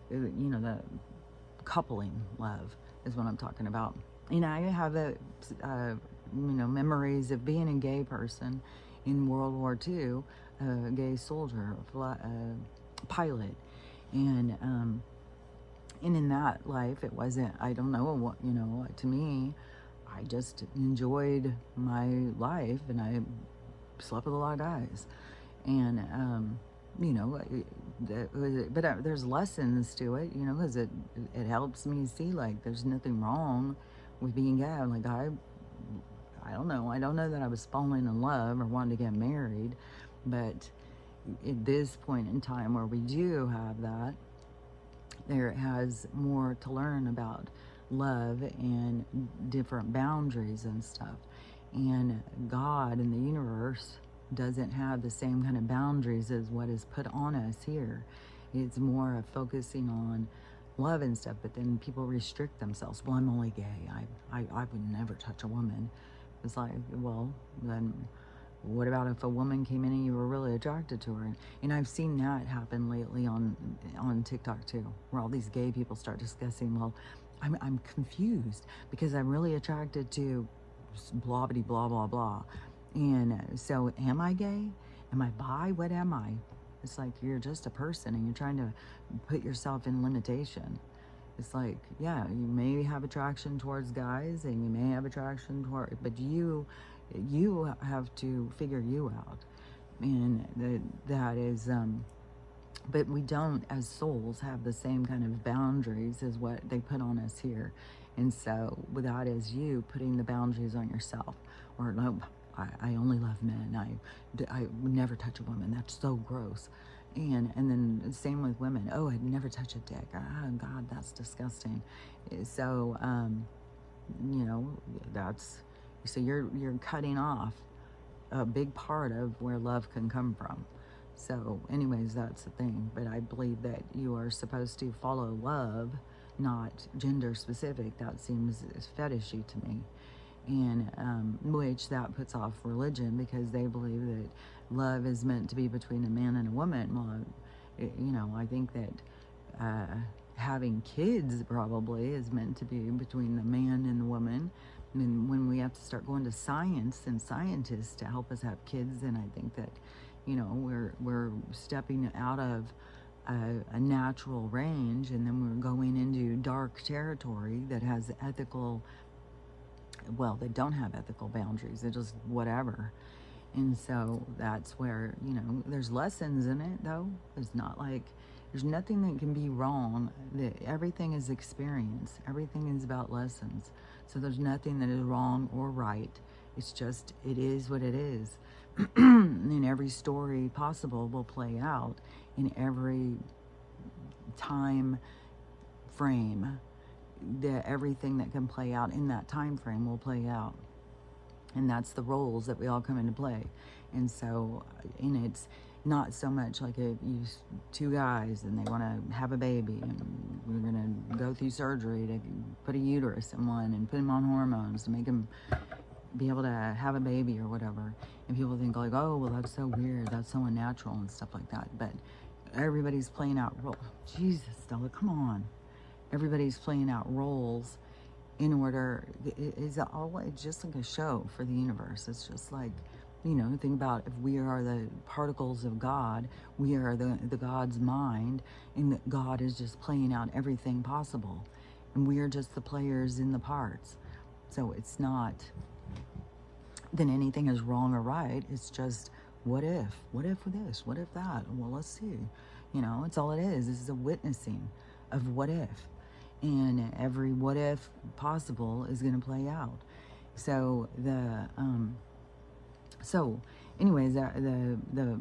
the coupling love is what I'm talking about. And I have memories of being a gay person in World War II, a gay soldier, pilot, and in that life, it wasn't. I don't know what To me, I just enjoyed my life, and I slept with a lot of guys, and but there's lessons to it, because it helps me see like there's nothing wrong with being gay. Like I don't know that I was falling in love or wanting to get married, but at this point in time where we do have that, there has more to learn about love and different boundaries and stuff. And God and the universe doesn't have the same kind of boundaries as what is put on us here. It's more of focusing on love and stuff, but then people restrict themselves. Well, I'm only gay. I would never touch a woman. It's like, well, then what about if a woman came in and you were really attracted to her? And I've seen that happen lately on TikTok too, where all these gay people start discussing, well, I'm confused because I'm really attracted to blah, blah, blah, blah, blah. And so am I gay? Am I bi? What am I? It's like you're just a person and you're trying to put yourself in limitation. It's like, yeah, you may have attraction towards guys and you may have attraction toward, but you have to figure you out. And that is, but we don't, as souls, have the same kind of boundaries as what they put on us here. And so that is you putting the boundaries on yourself. Or no, I only love men. I would never touch a woman. That's so gross. And then same with women. Oh, I'd never touch a dick. Oh, God, that's disgusting. So, that's, so you're cutting off a big part of where love can come from. So anyways, that's the thing. But I believe that you are supposed to follow love, not gender specific. That seems fetishy to me. And which that puts off religion, because they believe that love is meant to be between a man and a woman. Well, I think that having kids probably is meant to be between the man and the woman. And when we have to start going to science and scientists to help us have kids, then I think that, we're stepping out of a natural range, and then we're going into dark territory that has ethical, well, they don't have ethical boundaries. They're just whatever. And so that's where, there's lessons in it, though. It's not like, there's nothing that can be wrong. Everything is experience. Everything is about lessons. So there's nothing that is wrong or right. It's just, it is what it is. And every story possible will play out in every time frame. Everything that can play out in that time frame will play out. And that's the roles that we all come into play. And so, and it's not so much like two guys and they want to have a baby, and we're going to go through surgery to put a uterus in one and put him on hormones to make him be able to have a baby or whatever. And people think like, oh, well, that's so weird, that's so unnatural and stuff like that. But everybody's playing out roles. Jesus, Stella, come on. Everybody's playing out roles in order. It's just like a show for the universe. It's just like, think about, if we are the particles of God, we are the God's mind, and God is just playing out everything possible. And we are just the players in the parts. So it's not that anything is wrong or right. It's just, what if? What if this? What if that? Well, let's see. It's all it is. This is a witnessing of what if. And every what if possible is going to play out. So anyways, the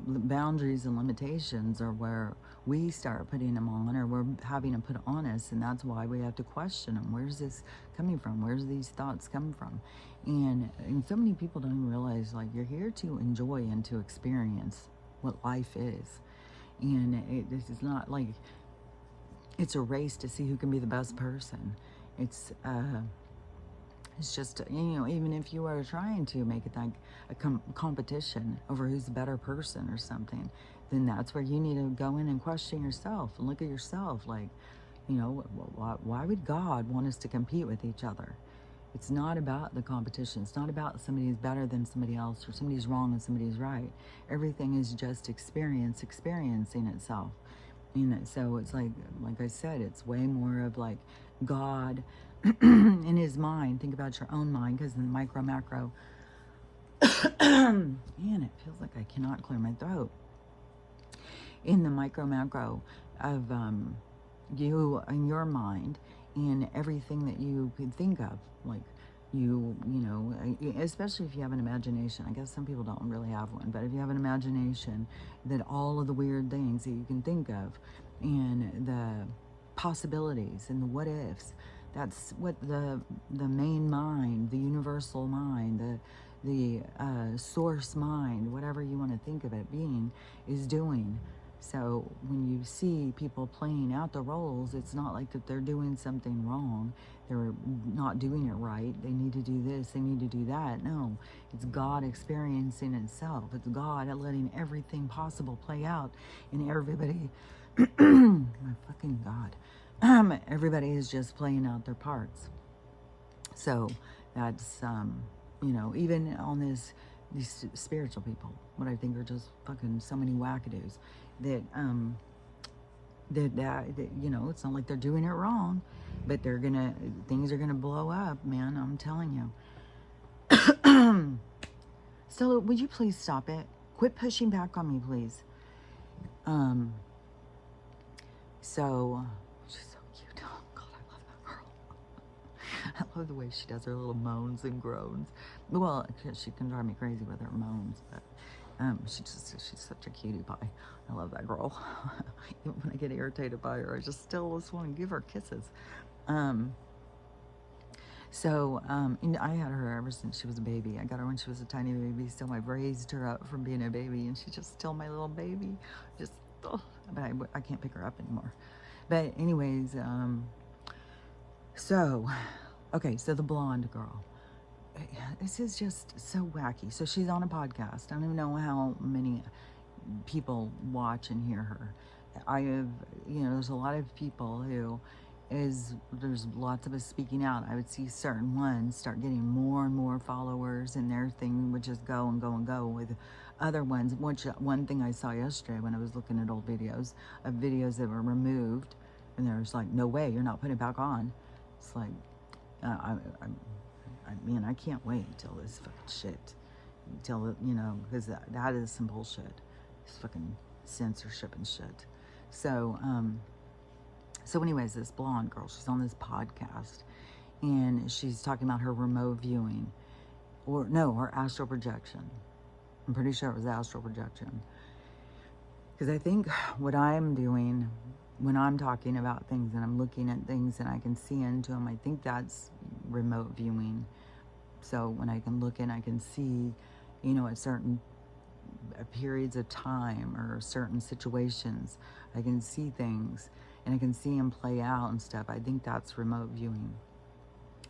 boundaries and limitations are where we start putting them on, or we're having them put on us, and that's why we have to question them. Where's this coming from? Where's these thoughts come from? And so many people don't even realize, like, you're here to enjoy and to experience what life is. And this is not like it's a race to see who can be the best person. It's It's just, even if you are trying to make it like a competition over who's the better person or something, then that's where you need to go in and question yourself and look at yourself. Like, why would God want us to compete with each other? It's not about the competition. It's not about somebody's better than somebody else or somebody's wrong and somebody's right. Everything is just experiencing itself. So it's like I said, it's way more of like God in his mind. Think about your own mind, because in the micro, macro, man, it feels like I cannot clear my throat. In the micro, macro of you in your mind, and everything that you could think of, like especially if you have an imagination. I guess some people don't really have one, but if you have an imagination, that all of the weird things that you can think of and the possibilities and the what ifs, that's what the main mind, the universal mind, the source mind, whatever you want to think of it being, is doing. So when you see people playing out the roles, it's not like that they're doing something wrong. They're not doing it right. They need to do this. They need to do that. No, it's God experiencing itself. It's God letting everything possible play out. And everybody, my fucking God, everybody is just playing out their parts. So that's, even on these spiritual people, what I think are just fucking so many wackadoos, that it's not like they're doing it wrong, but things are gonna blow up, man. I'm telling you. Stella, would you please stop it? Quit pushing back on me, please. So she's so cute. Oh God, I love that girl. I love the way she does her little moans and groans. Well, she can drive me crazy with her moans, but she's such a cutie pie. I love that girl. Even when I get irritated by her, I just want to give her kisses. And I had her ever since she was a baby. I got her when she was a tiny baby, so I raised her up from being a baby, and she's just still my little baby. But I can't pick her up anymore. But anyways, so the blonde girl. This is just so wacky. So she's on a podcast. I don't even know how many people watch and hear her. I have, there's a lot of people who there's lots of us speaking out. I would see certain ones start getting more and more followers, and their thing would just go and go and go with other ones. One thing I saw yesterday when I was looking at old videos that were removed, and there's like, no way, you're not putting it back on. It's like, I can't wait till this fucking shit, because that is some bullshit. It's fucking censorship and shit. So anyways, this blonde girl, she's on this podcast, and she's talking about her remote viewing, her astral projection. I'm pretty sure it was astral projection. Because I think what I'm doing when I'm talking about things and I'm looking at things and I can see into them, I think that's remote viewing. So when I can look and I can see, at certain periods of time or certain situations, I can see things and I can see them play out and stuff. I think that's remote viewing.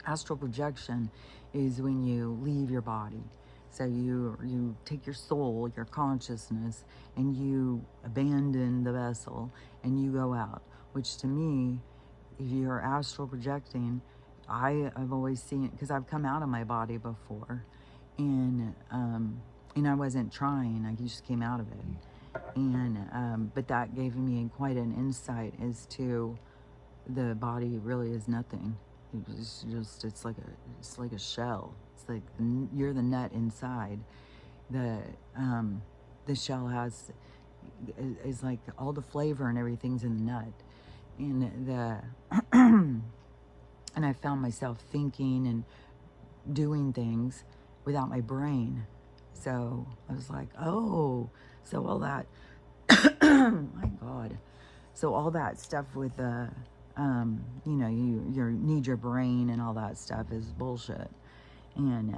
Astral projection is when you leave your body. So you take your soul, your consciousness, and you abandon the vessel and you go out. Which to me, if you're astral projecting, I've always seen it, because I've come out of my body before, and I wasn't trying. I just came out of it, and but that gave me quite an insight as to the body really is nothing. It's like a shell. It's like you're the nut inside. The shell is like all the flavor and everything's in the nut, and and I found myself thinking and doing things without my brain. So I was like, oh, so all that, my God. So all that stuff with the, you need your brain and all that stuff is bullshit. And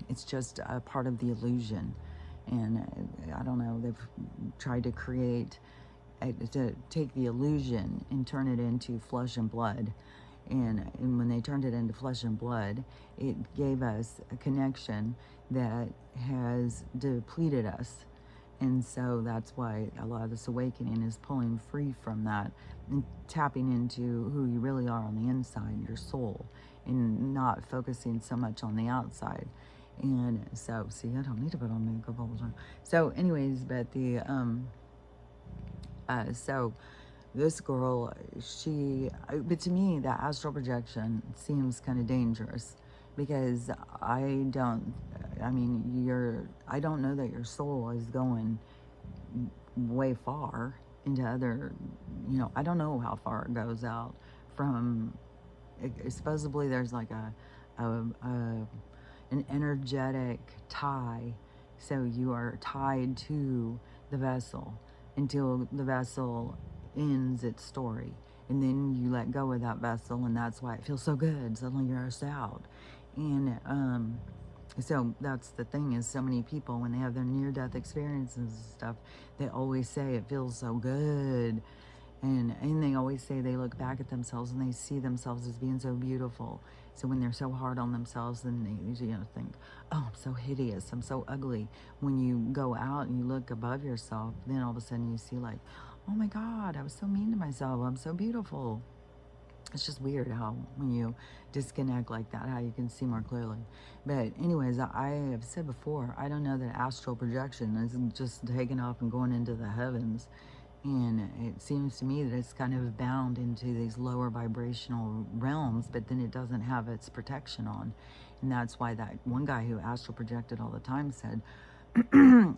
it's just a part of the illusion. And I don't know, they've tried to to take the illusion and turn it into flesh and blood. And when they turned it into flesh and blood, it gave us a connection that has depleted us. And so that's why a lot of this awakening is pulling free from that and tapping into who you really are on the inside, your soul, and not focusing so much on the outside. And so, see, I don't need to put on makeup all the time. So, anyways, but so this girl, but to me, that astral projection seems kind of dangerous because I don't know that your soul is going way far into other, I don't know how far it goes out from, supposedly there's like an energetic tie. So you are tied to the vessel until the vessel ends its story. And then you let go of that vessel, and that's why it feels so good. Suddenly you're asked out. And so that's the thing, is so many people, when they have their near-death experiences and stuff, they always say it feels so good. And they always say they look back at themselves and they see themselves as being so beautiful. So when they're so hard on themselves, then they think, oh, I'm so hideous, I'm so ugly. When you go out and you look above yourself, then all of a sudden you see like, oh my God, I was so mean to myself, I'm so beautiful. It's just weird how when you disconnect like that, how you can see more clearly. But anyways, I have said before, I don't know that astral projection isn't just taking off and going into the heavens. And it seems to me that it's kind of bound into these lower vibrational realms, but then it doesn't have its protection on. And that's why that one guy who astral projected all the time said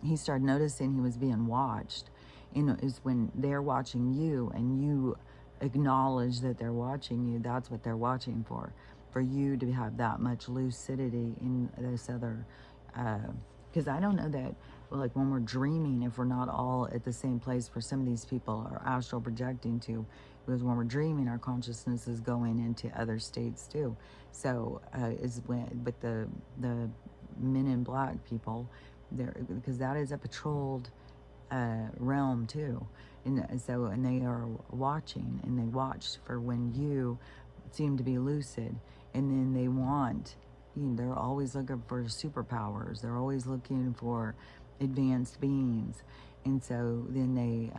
he started noticing he was being watched. Is when they're watching you and you acknowledge that they're watching you, that's what they're watching for you to have that much lucidity in this other, because I don't know that, like when we're dreaming, if we're not all at the same place where some of these people are astral projecting to, because when we're dreaming, our consciousness is going into other states too. So is when, but the men in black people, there, because that is a patrolled realm too. And so, and they are watching, and they watch for when you seem to be lucid, and then they want, they're always looking for superpowers, they're always looking for advanced beings, and so then they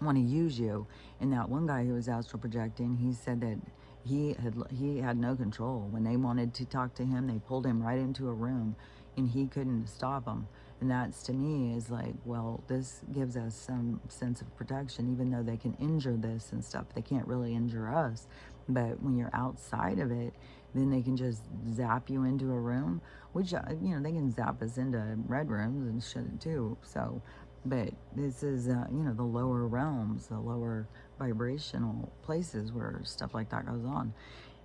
want to use you. And that one guy who was astral projecting, he said that he had no control. When they wanted to talk to him, they pulled him right into a room, and he couldn't stop them. And that's, to me, is like, well, this gives us some sense of protection, even though they can injure this and stuff. They can't really injure us. But when you're outside of it, then they can just zap you into a room, which, they can zap us into red rooms and shit too. So, but this is, the lower realms, the lower vibrational places where stuff like that goes on.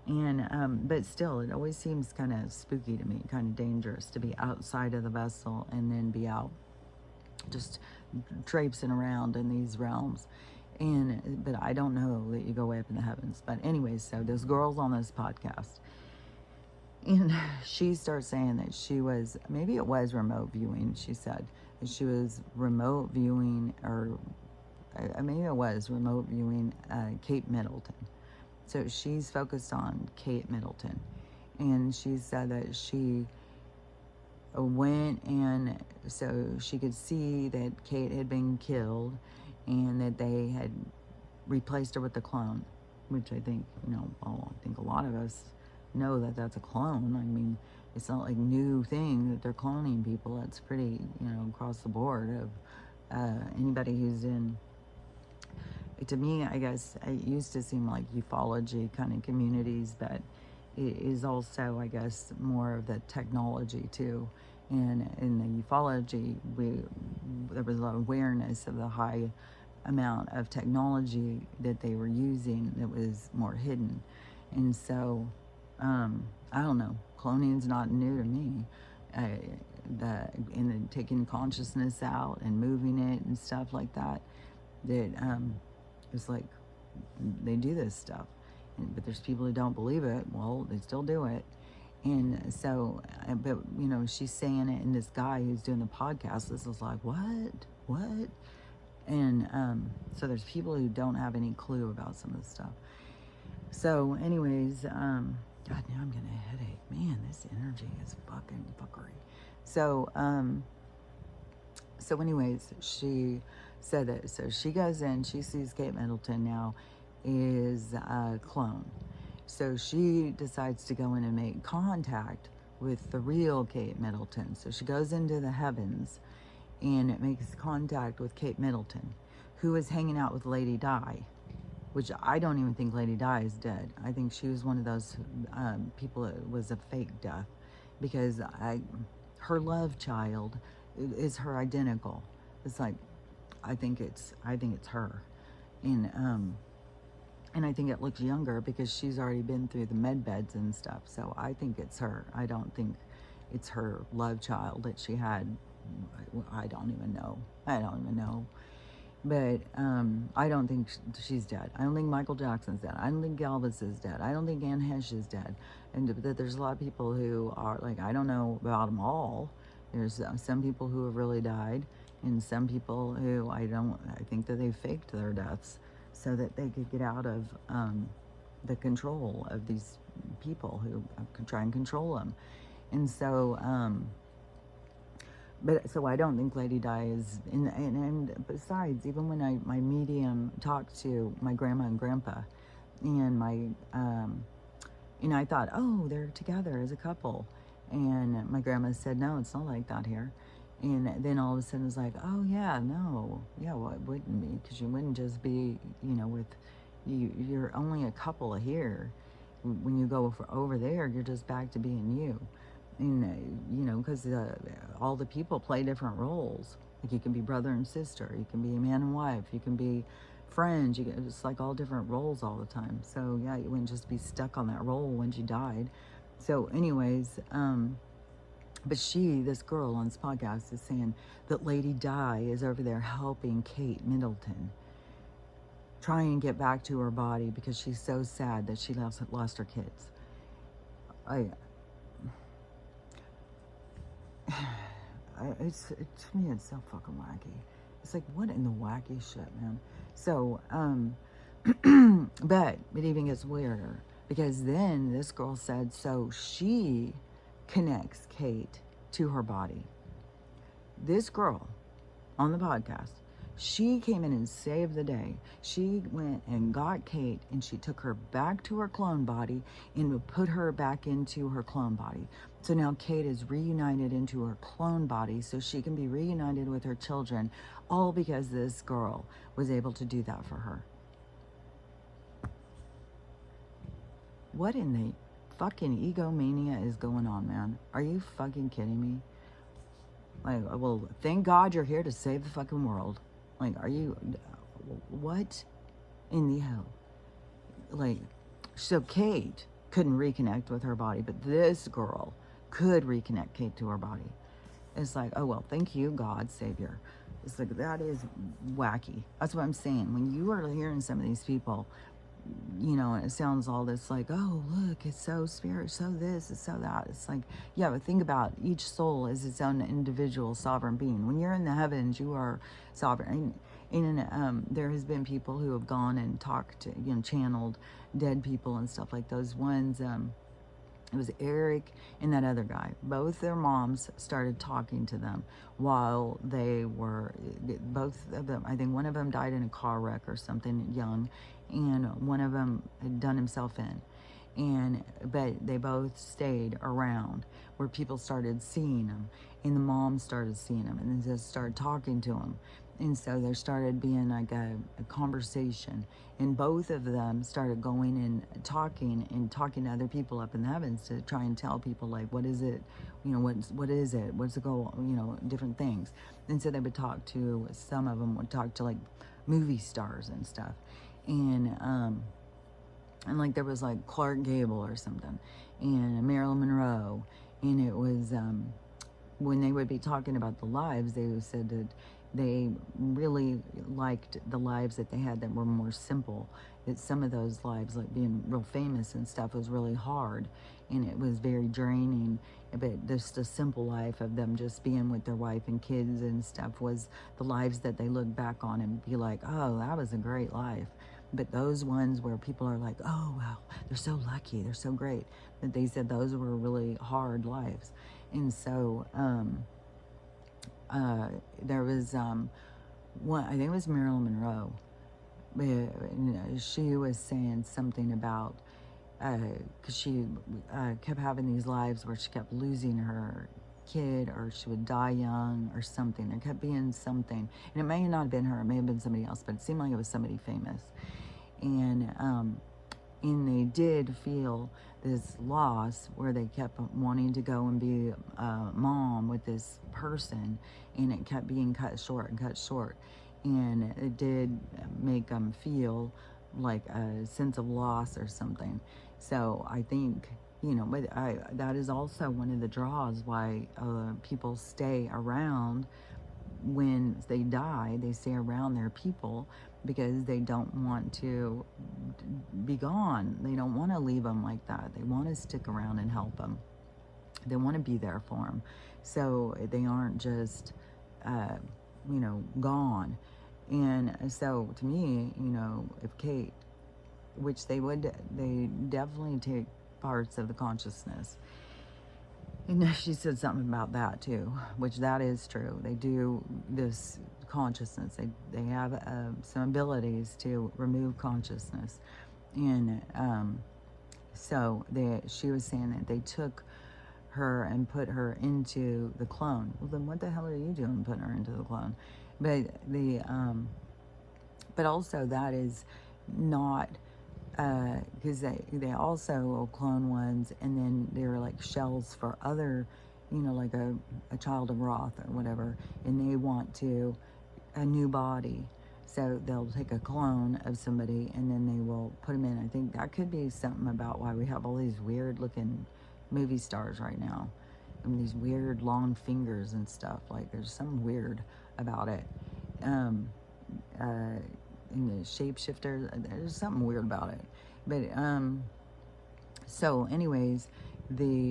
And but still, it always seems kind of spooky to me, kind of dangerous to be outside of the vessel and then be out just traipsing around in these realms. But I don't know that you go way up in the heavens. But anyways, so there's girls on this podcast, and she starts saying that she was, maybe it was remote viewing. She said that she was remote viewing, or maybe it was remote viewing Kate Middleton. So she's focused on Kate Middleton, and she said that she went, and so she could see that Kate had been killed, and that they had replaced her with a clone, which I think, I think a lot of us know that that's a clone. I mean, it's not like new thing that they're cloning people. That's pretty, across the board of anybody who's in. To me, I guess it used to seem like ufology kind of communities, but it is also, I guess, more of the technology too. And in the ufology, there was a lot of awareness of the high amount of technology that they were using that was more hidden. And so, I don't know, cloning's not new to me. And taking consciousness out and moving it and stuff like that, it's like they do this stuff, but there's people who don't believe it. Well, they still do it. And so, but she's saying it, and this guy who's doing the podcast, this is like, what? And so there's people who don't have any clue about some of this stuff. So anyways, God, now I'm getting a headache. Man, this energy is fucking fuckery. So, so anyways, she said that, so she goes in, she sees Kate Middleton now is a clone. So she decides to go in and make contact with the real Kate Middleton. So she goes into the heavens and makes contact with Kate Middleton, who is hanging out with Lady Di, which I don't even think Lady Di is dead. I think she was one of those people that was a fake death, because her love child is her identical. It's like, I think it's her, and I think it looks younger because she's already been through the med beds and stuff. So I think it's her. I don't think it's her love child that she had. I don't even know. But I don't think she's dead. I don't think Michael Jackson's dead. I don't think Elvis is dead. I don't think Anne Heche is dead. And that there's a lot of people who are like, I don't know about them all. There's some people who have really died, and some people who I think that they faked their deaths so that they could get out of the control of these people who try and control them. And so, but so I don't think Lady Di is, and besides, even when my medium talked to my grandma and grandpa, and and I thought, oh, they're together as a couple, and my grandma said, no, it's not like that here. And then all of a sudden it's like, oh yeah, no, yeah, well, it wouldn't be, because you wouldn't just be, with you're only a couple here. When you go over there, you're just back to being you. And because all the people play different roles. Like, you can be brother and sister, you can be man and wife, you can be friends. It's like all different roles all the time. So yeah, you wouldn't just be stuck on that role when you died. So anyways, but this girl on this podcast is saying that Lady Di is over there helping Kate Middleton try and get back to her body because she's so sad that she lost her kids. To me, it's so fucking wacky. It's like, what in the wacky shit, man? So, but it even gets weirder, because then this girl said, so she connects Kate to her body. This girl on the podcast, she came in and saved the day. She went and got Kate, and she took her back to her clone body and put her back into her clone body. So now Kate is reunited into her clone body so she can be reunited with her children, all because this girl was able to do that for her. What in the fucking egomania is going on, man? Are you fucking kidding me? Like, well, thank God you're here to save the fucking world. Like, are you, what in the hell? Like, so Kate couldn't reconnect with her body, but this girl could reconnect Kate to her body. It's like, oh, well, thank you, God, Savior. It's like, that is wacky. That's what I'm saying. When you are hearing some of these people, and it sounds all this like, oh, look, it's so spirit, so this, it's so that. It's like, yeah, but think about each soul is its own individual sovereign being. When you're in the heavens, you are sovereign. And there has been people who have gone and talked, channeled dead people and stuff like those ones. It was Eric and that other guy. Both their moms started talking to them while they were, both of them, I think one of them died in a car wreck or something young, and one of them had done himself in. But they both stayed around where people started seeing them, and the mom started seeing them, and then just started talking to them. And so there started being like a conversation, and both of them started going and talking to other people up in the heavens to try and tell people, like, what is it, what is it, what's the goal, different things. And so they would talk to, some of them would talk to like movie stars and stuff, and like there was like Clark Gable or something, and Marilyn Monroe, and it was when they would be talking about the lives, they said that they really liked the lives that they had that were more simple. That some of those lives, like being real famous and stuff, was really hard, and it was very draining. But just a simple life of them just being with their wife and kids and stuff was the lives that they look back on and be like, oh, that was a great life. But those ones where people are like, oh, wow, they're so lucky, they're so great, that they said those were really hard lives. And so there was one, I think it was Marilyn Monroe, she was saying something about, because she kept having these lives where she kept losing her kid, or she would die young or something. There kept being something, and it may not have been her, it may have been somebody else, but it seemed like it was somebody famous. And they did feel this loss where they kept wanting to go and be a mom with this person, and it kept being cut short and cut short. And it did make them feel like a sense of loss or something. So I think, but that is also one of the draws why people stay around when they die. They stay around their people because they don't want to be gone. They don't want to leave them like that. They want to stick around and help them. They want to be there for them. So they aren't just, gone. And so to me, if Kate, which they definitely take parts of the consciousness. And she said something about that too, which that is true. They do this consciousness. They have some abilities to remove consciousness. And so she was saying that they took her and put her into the clone. Well, then what the hell are you doing putting her into the clone? But but also that is not, because they also will clone ones, and then they're like shells for other, like a child of Roth or whatever, and they want a new body. So they'll take a clone of somebody and then they will put them in. I think that could be something about why we have all these weird looking movie stars right now. I mean, these weird long fingers and stuff. Like, there's something weird about it. In the shapeshifter, there's something weird about it. But so anyways, hold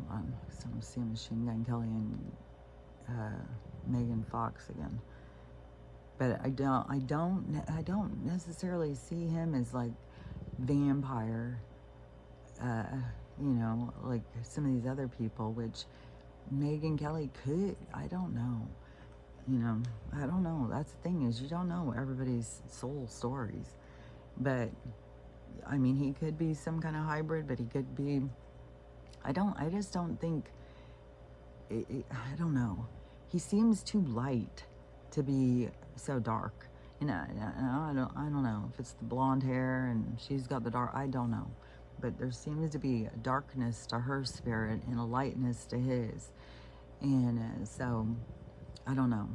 on, so I'm seeing Machine Gun Kelly and Megan Fox again. But I don't necessarily see him as like vampire, like some of these other people, which Megan Kelly could. I don't know. I don't know. That's the thing, is you don't know everybody's soul stories. But I mean, he could be some kind of hybrid, but he could be, I just don't think, I don't know. He seems too light to be so dark. I don't know if it's the blonde hair and she's got the dark, I don't know. But there seems to be a darkness to her spirit and a lightness to his. And so, I don't know.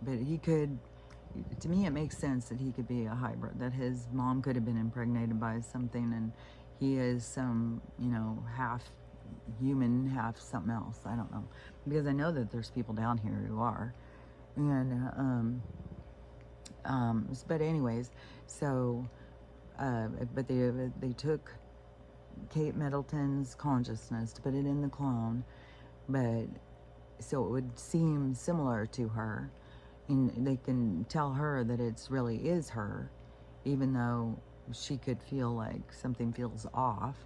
But he could, to me it makes sense that he could be a hybrid, that his mom could have been impregnated by something and he is some, half human, half something else. I don't know. Because I know that there's people down here who are. And, but anyways, so, but they took Kate Middleton's consciousness to put it in the clone, but so it would seem similar to her, and they can tell her that it's really is her, even though she could feel like something feels off,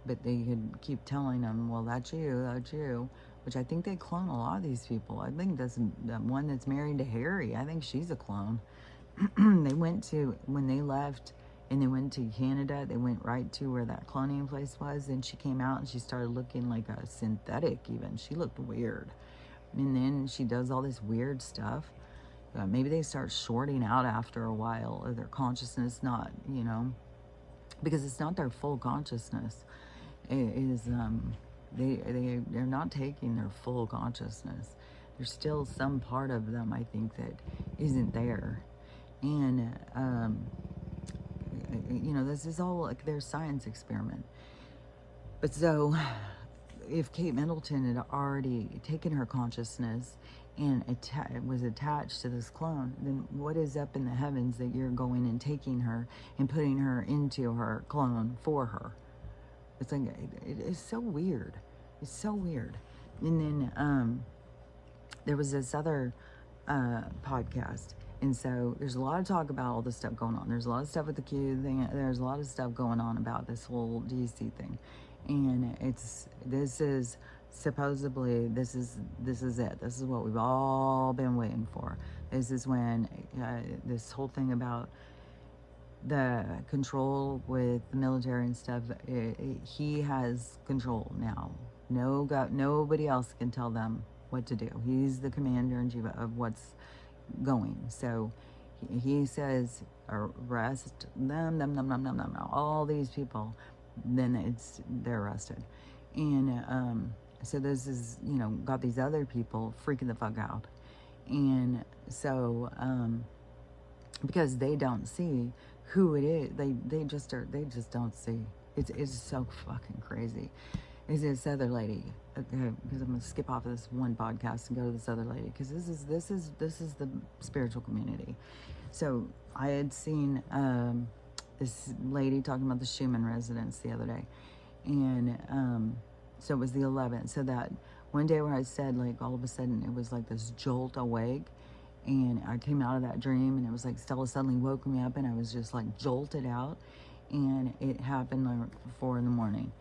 but they could keep telling them, well, that's you, which I think they clone a lot of these people. I think that's the one that's married to Harry. I think she's a clone. When they left and they went to Canada, they went right to where that cloning place was, and she came out and she started looking like a synthetic even. She looked weird. And then she does all this weird stuff. Maybe they start shorting out after a while, or their consciousness not, because it's not their full consciousness. It is, they're not taking their full consciousness. There's still some part of them, I think, that isn't there. And, this is all like their science experiment. But so, if Kate Middleton had already taken her consciousness and was attached to this clone, then what is up in the heavens that you're going and taking her and putting her into her clone for her? It's like, it's so weird. It's so weird. And then there was this other podcast. And so there's a lot of talk about all this stuff going on. There's a lot of stuff with the Q thing. There's a lot of stuff going on about this whole DC thing. And this is supposedly, this is it. This is what we've all been waiting for. This is when this whole thing about the control with the military and stuff, he has control now. Nobody else can tell them what to do. He's the commander-in-chief of what's going. So he says arrest them, all these people, then they're arrested. And so this is, got these other people freaking the fuck out. And so because they don't see who it is, they just don't see. It's so fucking crazy. Is this other lady? Okay, because I'm gonna skip off of this one podcast and go to this other lady, because this is the spiritual community. So I had seen this lady talking about the Schumann residence the other day, and so it was the 11th. So that one day where I said, like, all of a sudden it was like this jolt awake, and I came out of that dream, and it was like Stella suddenly woke me up, and I was just like jolted out, and it happened like 4 in the morning.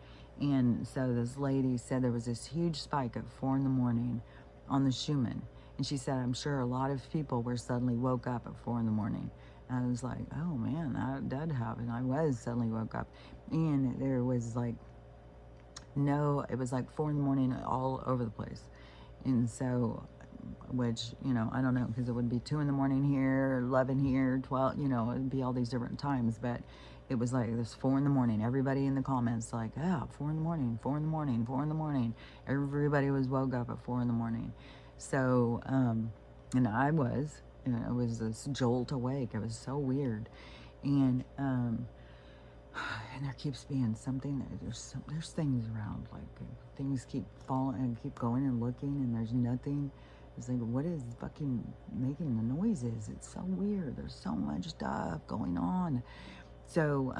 And so this lady said there was this huge spike at 4 in the morning on the Schumann. And she said, I'm sure a lot of people were suddenly woke up at 4 in the morning. And I was like, oh man, that did happen. I was suddenly woke up. And there was like, it was like 4 in the morning all over the place. And so, which, I don't know, because it would be 2 in the morning here, 11 here, 12, it'd be all these different times. But it was like this 4 in the morning. Everybody in the comments like, 4 in the morning, 4 in the morning, 4 in the morning. Everybody was woke up at 4 in the morning. So, and I was, it was this jolt awake. It was so weird. And there keeps being something, there's things around, like things keep falling and keep going and looking, and there's nothing. It's like, what is fucking making the noises? It's so weird. There's so much stuff going on. So,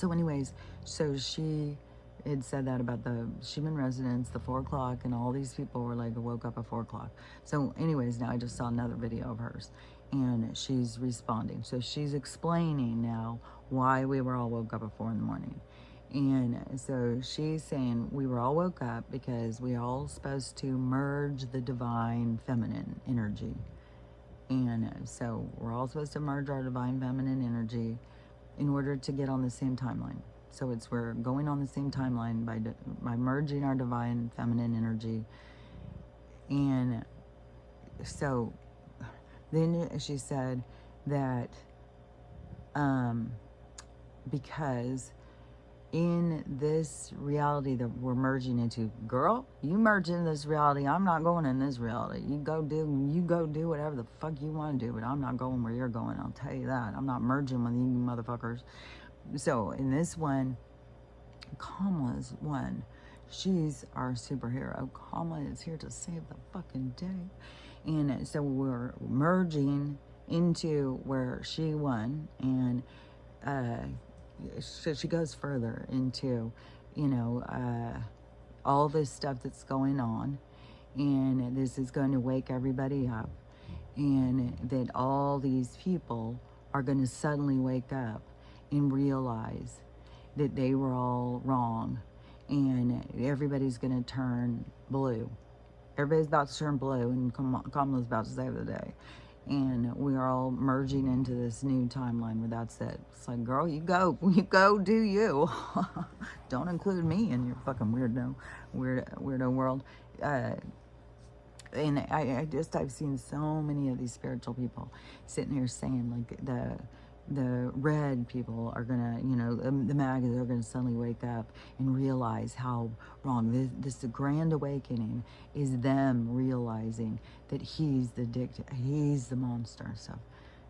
anyways, so she had said that about the Schumann residence, the 4 o'clock, and all these people were like, woke up at 4 o'clock. So anyways, now I just saw another video of hers, and she's responding. So she's explaining now why we were all woke up at 4 in the morning. And so she's saying we were all woke up because we all supposed to merge the divine feminine energy. And so we're all supposed to merge our divine feminine energy in order to get on the same timeline. So we're going on the same timeline by merging our divine feminine energy. And so then she said that because in this reality that we're merging into, girl, you merge in this reality, I'm not going in this reality. You go do whatever the fuck you want to do, but I'm not going where you're going, I'll tell you that. I'm not merging with you motherfuckers. So in this one, Kamala's one. She's our superhero. Kamala is here to save the fucking day. And so we're merging into where she won, and so she goes further into, all this stuff that's going on, and this is going to wake everybody up, and that all these people are going to suddenly wake up and realize that they were all wrong, and everybody's going to turn blue. Everybody's about to turn blue, and Kamala's about to save the day. And we are all merging into this new timeline where that's it. It's like, girl, you go, do you. Don't include me in your fucking weirdo world. And I've seen so many of these spiritual people sitting here saying, like, the red people are gonna, the MAGAs are gonna suddenly wake up and realize how wrong this grand awakening is. Them realizing that he's the monster. So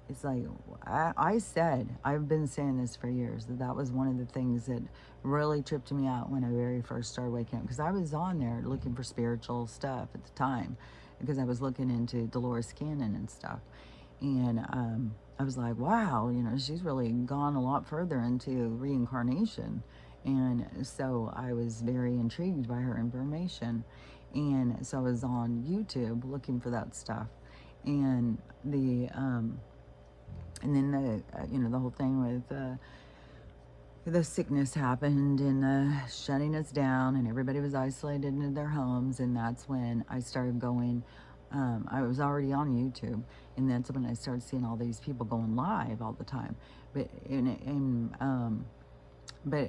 it's like, I've been saying this for years, that was one of the things that really tripped me out when I very first started waking up, because I was on there looking for spiritual stuff at the time, because I was looking into Dolores Cannon and stuff. And I was like, wow, she's really gone a lot further into reincarnation. And so I was very intrigued by her information. And so I was on YouTube looking for that stuff. And and then the whole thing with, the sickness happened and shutting us down, and everybody was isolated in their homes. And that's when I started going, I was already on YouTube, and that's when I started seeing all these people going live all the time. But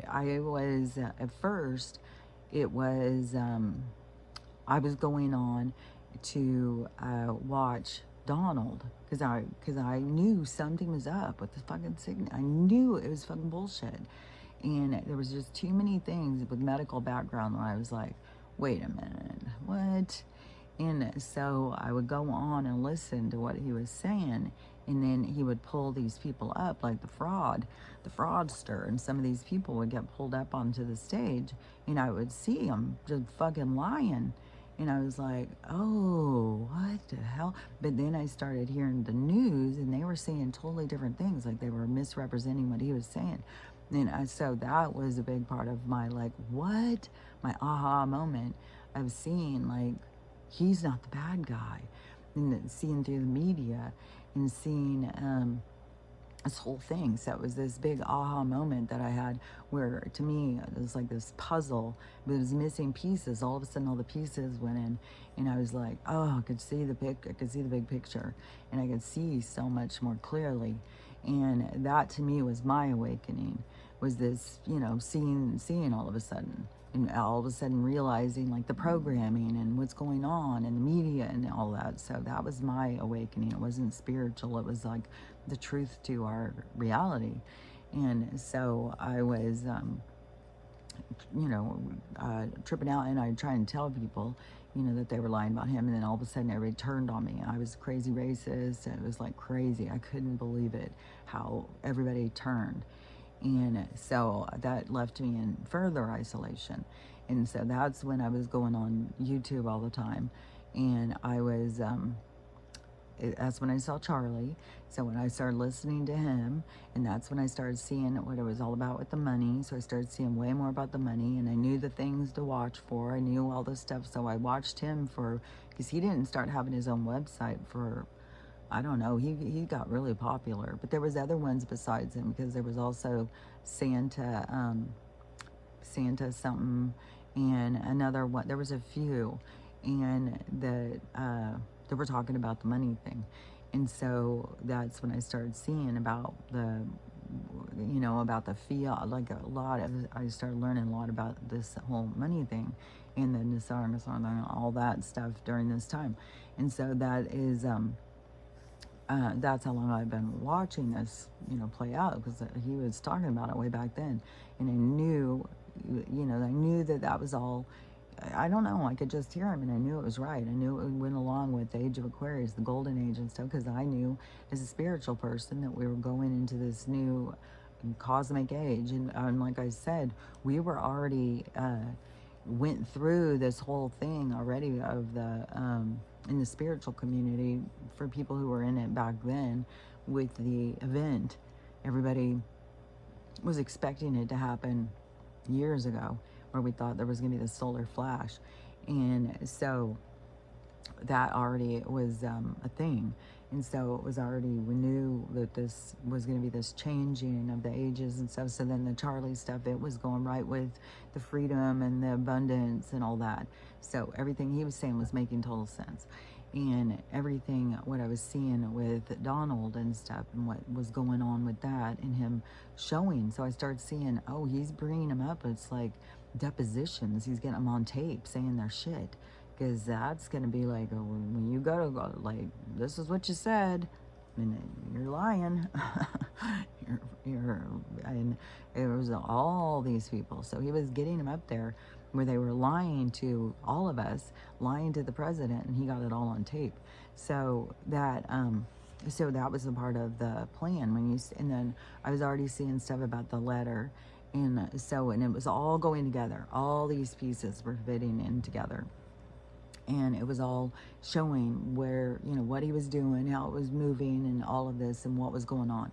I was, at first, it was, I was going on to watch Donald, because I knew something was up with the fucking sickness. I knew it was fucking bullshit. And there was just too many things with medical background where I was like, wait a minute, what? And so I would go on and listen to what he was saying, and then he would pull these people up, like the fraudster, and some of these people would get pulled up onto the stage, and I would see them just fucking lying. And I was like, oh, what the hell? But then I started hearing the news, and they were saying totally different things, like they were misrepresenting what he was saying. And so that was a big part of my, like, what? My aha moment of seeing, like, he's not the bad guy. And seeing through the media and seeing this whole thing. So it was this big aha moment that I had where, to me, it was like this puzzle, but it was missing pieces. All of a sudden, all the pieces went in, and I was like, oh, I could see the big picture, and I could see so much more clearly. And that, to me, was my awakening, was this, seeing all of a sudden. And all of a sudden realizing, like, the programming and what's going on in the media and all that. So that was my awakening. It wasn't spiritual. It was like the truth to our reality. And so I was, tripping out, and I'd try and tell people, that they were lying about him. And then all of a sudden everybody turned on me. I was crazy racist. It was like crazy. I couldn't believe it, how everybody turned. And so that left me in further isolation. And so that's when I was going on YouTube all the time. And I was, that's when I saw Charlie. So when I started listening to him, and that's when I started seeing what it was all about with the money. So I started seeing way more about the money, and I knew the things to watch for. I knew all this stuff. So I watched him because he didn't start having his own website for, I don't know, he got really popular. But there was other ones besides him, because there was also Santa something, and another one. There was a few, and they were talking about the money thing. And so that's when I started seeing about about the fiat, like I started learning a lot about this whole money thing, and the Nisar, all that stuff during this time. And so that is, that's how long I've been watching this, play out, because he was talking about it way back then. And I knew, I knew that was all, I don't know, I could just hear him, and I knew it was right. I knew it went along with the Age of Aquarius, the Golden Age and stuff, because I knew as a spiritual person that we were going into this new cosmic age. And like I said, we were already, went through this whole thing already of the, in the spiritual community, for people who were in it back then with the event. Everybody was expecting it to happen years ago, where we thought there was going to be the solar flash. And so that already was a thing. And so it was already, we knew that this was going to be this changing of the ages and stuff. So then the Charlie stuff, it was going right with the freedom and the abundance and all that. So everything he was saying was making total sense. And everything, what I was seeing with Donald and stuff, and what was going on with that, and him showing. So I started seeing, oh, he's bringing them up. It's like depositions. He's getting them on tape saying their shit. Because that's going to be like, when you go, like, this is what you said, and you're lying. And it was all these people. So he was getting them up there where they were lying to all of us, lying to the president, and he got it all on tape. So that was a part of the plan. And then I was already seeing stuff about the letter. And it was all going together. All these pieces were fitting in together. And it was all showing where, what he was doing, how it was moving, and all of this, and what was going on.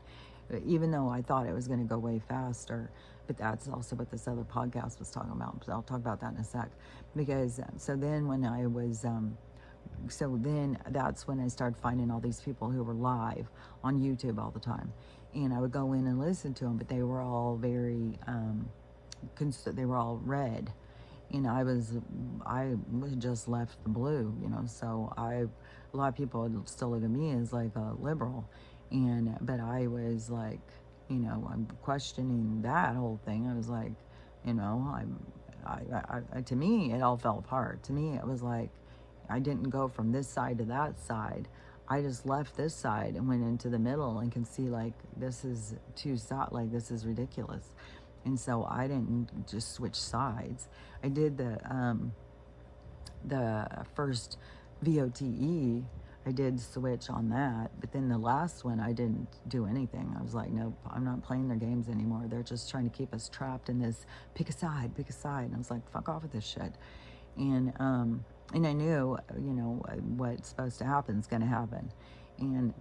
Even though I thought it was going to go way faster, But that's also what this other podcast was talking about. So I'll talk about that in a sec. Because so then when I was, so then that's when I started finding all these people who were live on YouTube all the time. And I would go in and listen to them, but they were all very, they were all red. And I was just left the blue, so a lot of people would still look at me as like a liberal. But I was like, I'm questioning that whole thing. I was like, to me, it all fell apart. To me, it was like, I didn't go from this side to that side. I just left this side and went into the middle and can see like, this is two sides, like this is ridiculous. And so I didn't just switch sides. I did the first VOTE, I did switch on that, but then the last one I didn't do anything. I was like, nope, I'm not playing their games anymore. They're just trying to keep us trapped in this pick a side. And I was like, fuck off with this shit. And I knew, what's supposed to happen is going to happen. And,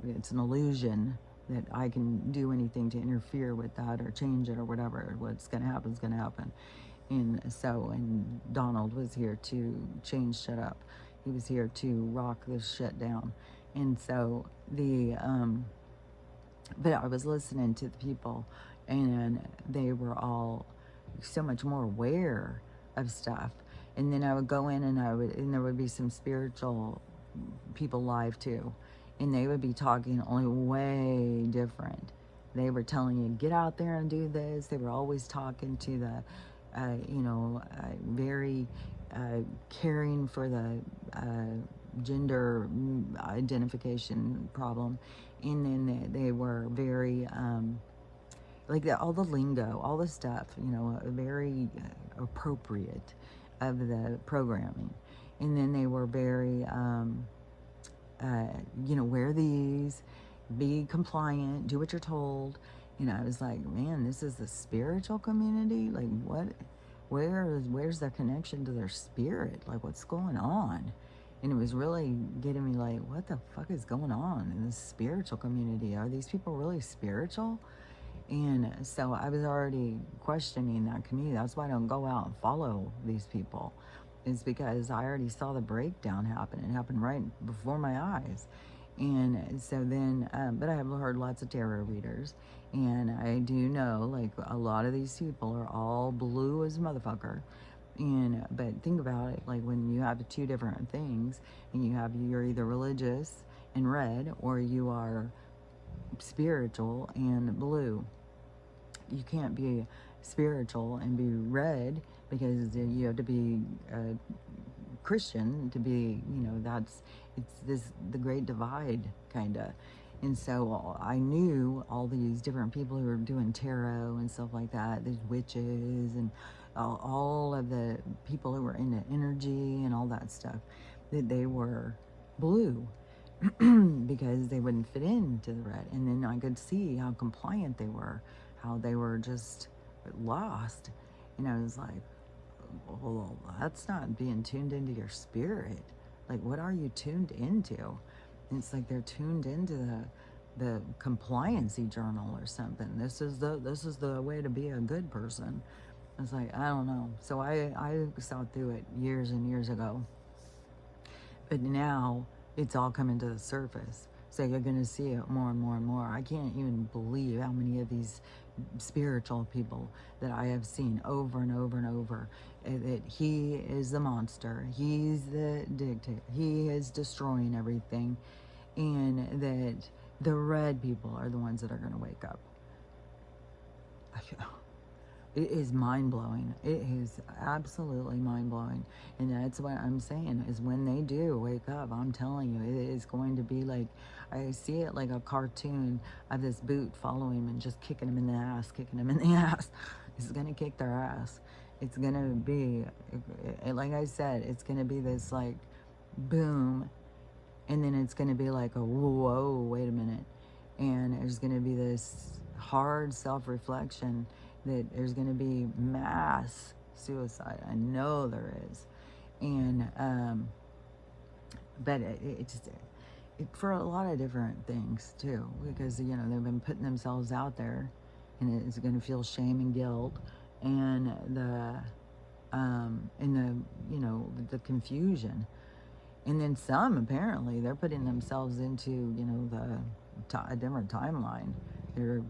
it's an illusion that I can do anything to interfere with that or change it or whatever. What's going to happen is going to happen. And Donald was here to change shit up. He was here to rock this shit down. And so but I was listening to the people, and they were all so much more aware of stuff. And then I would go in and there would be some spiritual people live too. And they would be talking only way different. They were telling you, get out there and do this. They were always talking to the, very caring for the gender identification problem. And then they were very, all the lingo, all the stuff, very appropriate of the programming. And then they were very, wear these, be compliant, do what you're told. I was like, man, this is the spiritual community. Like, what? Where's their connection to their spirit? Like, what's going on? And it was really getting me like, what the fuck is going on in this spiritual community? Are these people really spiritual? And so I was already questioning that community. That's why I don't go out and follow these people. Is because I already saw the breakdown happen. It happened right before my eyes. And so then, but I have heard lots of tarot readers, and I do know, like, a lot of these people are all blue as a motherfucker. But think about it, like, when you have two different things, and you're either religious and red, or you are spiritual and blue. You can't be spiritual and be red, because you have to be Christian to be, it's the great divide, kind of. And so I knew all these different people who were doing tarot and stuff like that, these witches and all of the people who were into energy and all that stuff, that they were blue because they wouldn't fit into the red. And then I could see how compliant they were, how they were just lost. And I was like, well, that's not being tuned into your spirit. Like, what are you tuned into? And it's like they're tuned into the compliancy journal or something. This is the way to be a good person. I was like, I don't know. So I saw through it years and years ago. But now it's all coming to the surface. So you're going to see it more and more and more. I can't even believe how many of these spiritual people that I have seen over and over and over, that he is the monster, he's the dictator, he is destroying everything, and that the red people are the ones that are going to wake up. It is mind-blowing. It is absolutely mind-blowing. And that's what I'm saying, is when they do wake up, I'm telling you, it is going to be like, I see it like a cartoon of this boot following him and just kicking him in the ass, kicking him in the ass. It's going to kick their ass. It's going to be, like I said, it's going to be this like boom, and then it's going to be like a whoa, wait a minute. And there's going to be this hard self-reflection that there's going to be mass suicide. I know there is. And, but it's for a lot of different things too, because, they've been putting themselves out there and is going to feel shame and guilt, and the confusion. And then some, apparently, they're putting themselves into, a different timeline. They're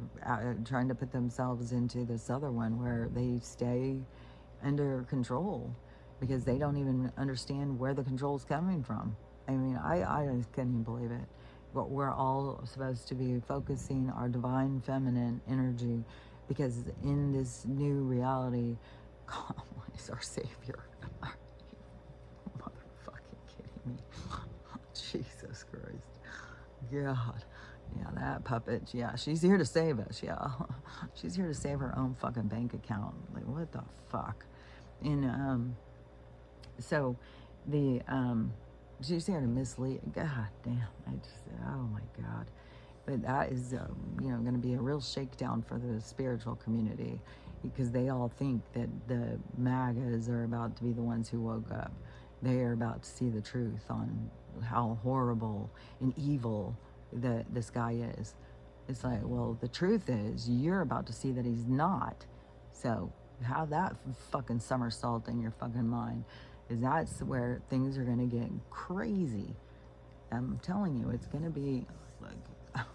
trying to put themselves into this other one where they stay under control because they don't even understand where the control's coming from. I mean, I just couldn't even believe it. But we're all supposed to be focusing our divine feminine energy because in this new reality, God is our savior. Me. Jesus Christ. God. Yeah, that puppet. Yeah, she's here to save us. Yeah. She's here to save her own fucking bank account. Like, what the fuck? And, so the, she's here to mislead. God damn. Oh my God. But that is, going to be a real shakedown for the spiritual community because they all think that the MAGAs are about to be the ones who woke up. They are about to see the truth on how horrible and evil this guy is. It's like, well, the truth is you're about to see that he's not. So have that fucking somersault in your fucking mind, is that's where things are going to get crazy. I'm telling you, it's going to be like,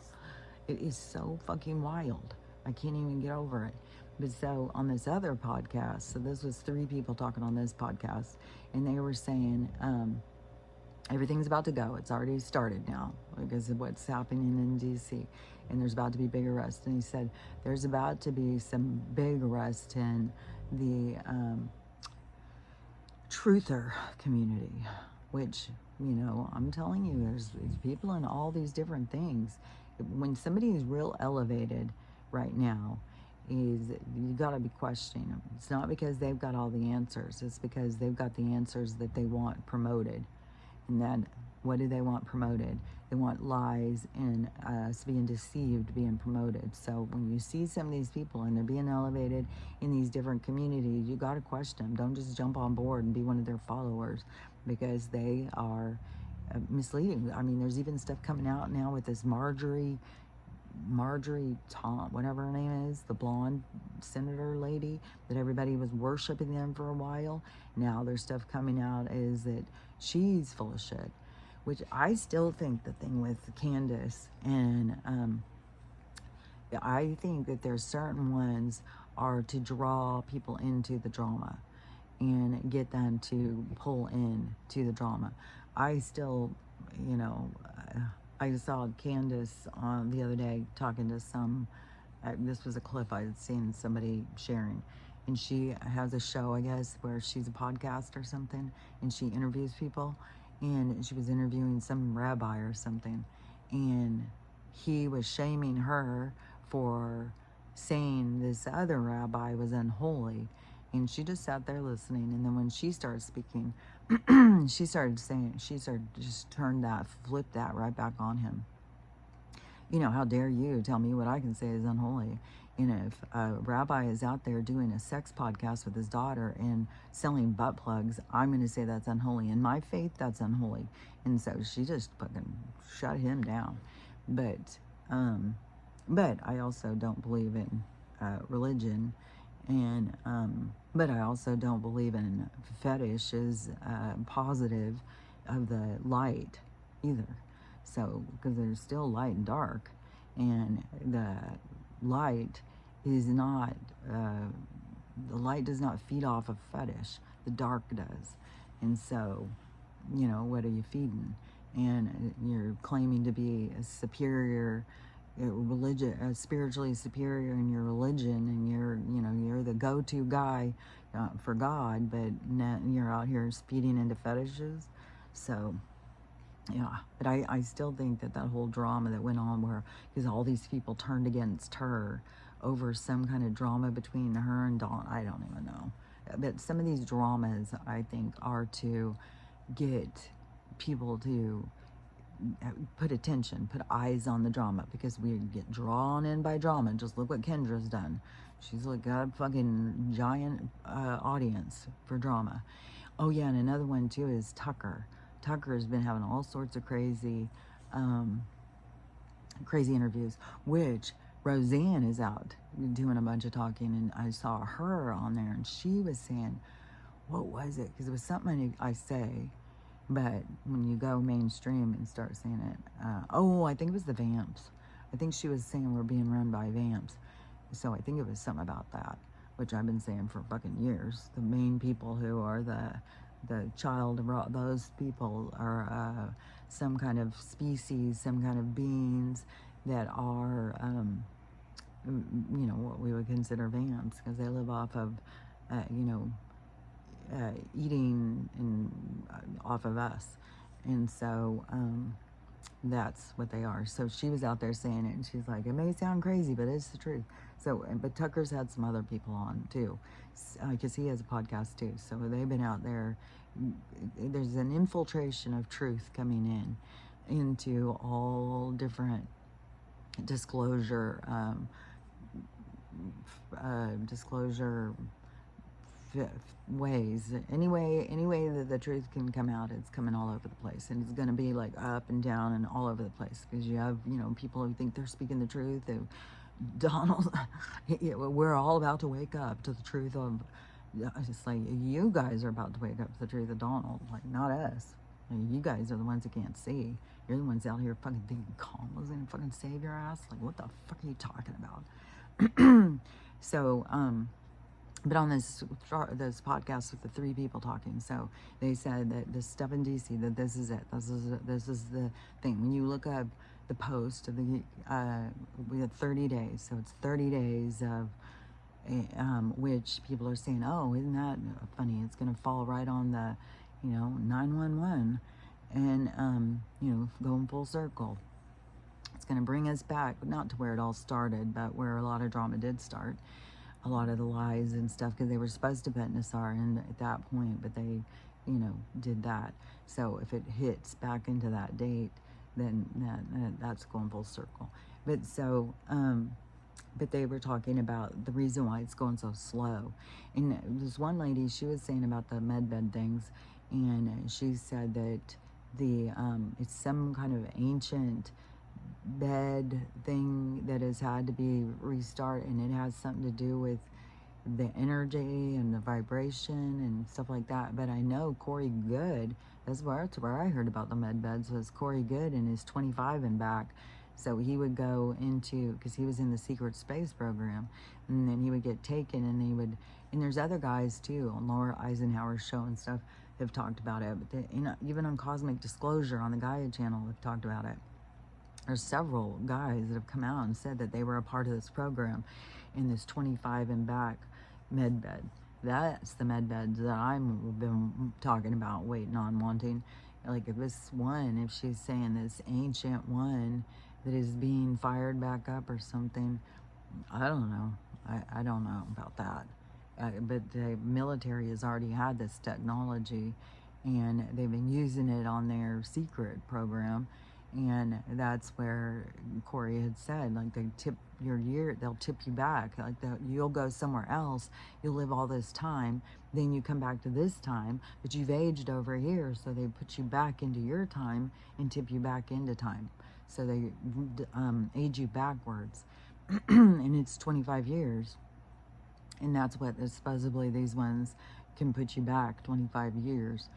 it is so fucking wild. I can't even get over it. But so on this other podcast, so this was 3 people talking on this podcast, and they were saying everything's about to go. It's already started now because of what's happening in DC, and there's about to be big arrests. And he said there's about to be some big arrests in the truther community, which, I'm telling you, there's people in all these different things. When somebody is real elevated right now, is you got to be questioning them. It's not because they've got all the answers. It's because they've got the answers that they want promoted. And then what do they want promoted? They want lies and us being deceived being promoted. So when you see some of these people and they're being elevated in these different communities, you got to question them. Don't just jump on board and be one of their followers because they are misleading. I mean, there's even stuff coming out now with this Marjorie Tom, whatever her name is, the blonde senator lady, that everybody was worshiping them for a while. Now there's stuff coming out is that she's full of shit, which I still think the thing with Candace and I think that there's certain ones are to draw people into the drama and get them to pull in to the drama. I still, I saw Candace on the other day talking to some, this was a clip I had seen somebody sharing, and she has a show, I guess, where she's a podcast or something, and she interviews people, and she was interviewing some rabbi or something, and he was shaming her for saying this other rabbi was unholy, and she just sat there listening, and then when she started speaking, she started just flipped that right back on him. How dare you tell me what I can say is unholy? If a rabbi is out there doing a sex podcast with his daughter and selling butt plugs, I'm going to say that's unholy. In my faith, that's unholy. And so she just fucking shut him down. But I also don't believe in religion, and but I also don't believe in fetish as positive of the light either. So, because there's still light and dark, and the light is not, the light does not feed off of fetish, the dark does. And so, what are you feeding? And you're claiming to be a superior spiritually superior in your religion, and you're the go-to guy for God, but you're out here feeding into fetishes. So yeah, but I still think that whole drama that went on where, because all these people turned against her over some kind of drama between her and Dawn, I don't even know. But some of these dramas, I think, are to get people to put attention, put eyes on the drama, because we get drawn in by drama. Just look what Kendra's done. She's got a fucking giant audience for drama. Oh yeah, and another one too is Tucker. Tucker has been having all sorts of crazy interviews, which Roseanne is out doing a bunch of talking, and I saw her on there, and she was saying, what was it? Because it was something I say, but when you go mainstream and start saying it, oh, I think it was the Vamps. I think she was saying we're being run by Vamps. So I think it was something about that, which I've been saying for fucking years. The main people who are the child of those people are some kind of species, some kind of beings that are, you know, what we would consider Vamps, because they live off of, you know, eating and off of us. And so that's what they are. So she was out there saying it, and she's like, it may sound crazy, but it's the truth. So, but Tucker's had some other people on too, because he has a podcast too. So they've been out there. There's an infiltration of truth coming in into all different disclosure, disclosure ways. Any way that the truth can come out, it's coming all over the place, and it's going to be like up and down and all over the place, because you have, you know, people who think they're speaking the truth. Donald, we're all about to wake up to the truth of, it's like, you guys are about to wake up to the truth of Donald, like, not us. Like, you guys are the ones that can't see. You're the ones out here fucking thinking Kamala's gonna fucking save your ass. Like, what the fuck are you talking about? So, but on this podcast with the three people talking, so they said that this stuff in DC, that this is it. This is the thing. When you look up the post of the, we had 30 days, so it's 30 days of, which people are saying, oh, isn't that funny? It's going to fall right on the, you know, 911, and you know, going full circle. It's going to bring us back, not to where it all started, but where a lot of drama did start. A lot of the lies and stuff, because they were supposed to put Nassar in at that point, but they, you know, did that. So if it hits back into that date, then that's going full circle. But so, but they were talking about the reason why it's going so slow. And this one lady, she was saying about the med bed things, and she said that the it's some kind of ancient bed thing that has had to be restarted, and it has something to do with the energy and the vibration and stuff like that. But I know Corey Good, that's where I heard about the med beds, was Corey Good and his 25 and back. So he would go into, because he was in the secret space program, and then he would get taken, and he would, and there's other guys too on Laura Eisenhower's show and stuff have talked about it, but they, you know, even on Cosmic Disclosure on the Gaia channel have talked about it. There's several guys that have come out and said that they were a part of this program in this 25 and back med bed. That's the med bed that I've been talking about, waiting on, wanting. Like, if this one, if she's saying this ancient one that is being fired back up or something, I don't know. I don't know about that. But the military has already had this technology, and they've been using it on their secret program. And that's where Corey had said, like, they tip your year, they'll tip you back. Like, you'll go somewhere else, you'll live all this time, then you come back to this time, but you've aged over here, so they put you back into your time and tip you back into time. So they age you backwards. And it's 25 years. And that's what supposedly these ones can put you back 25 years.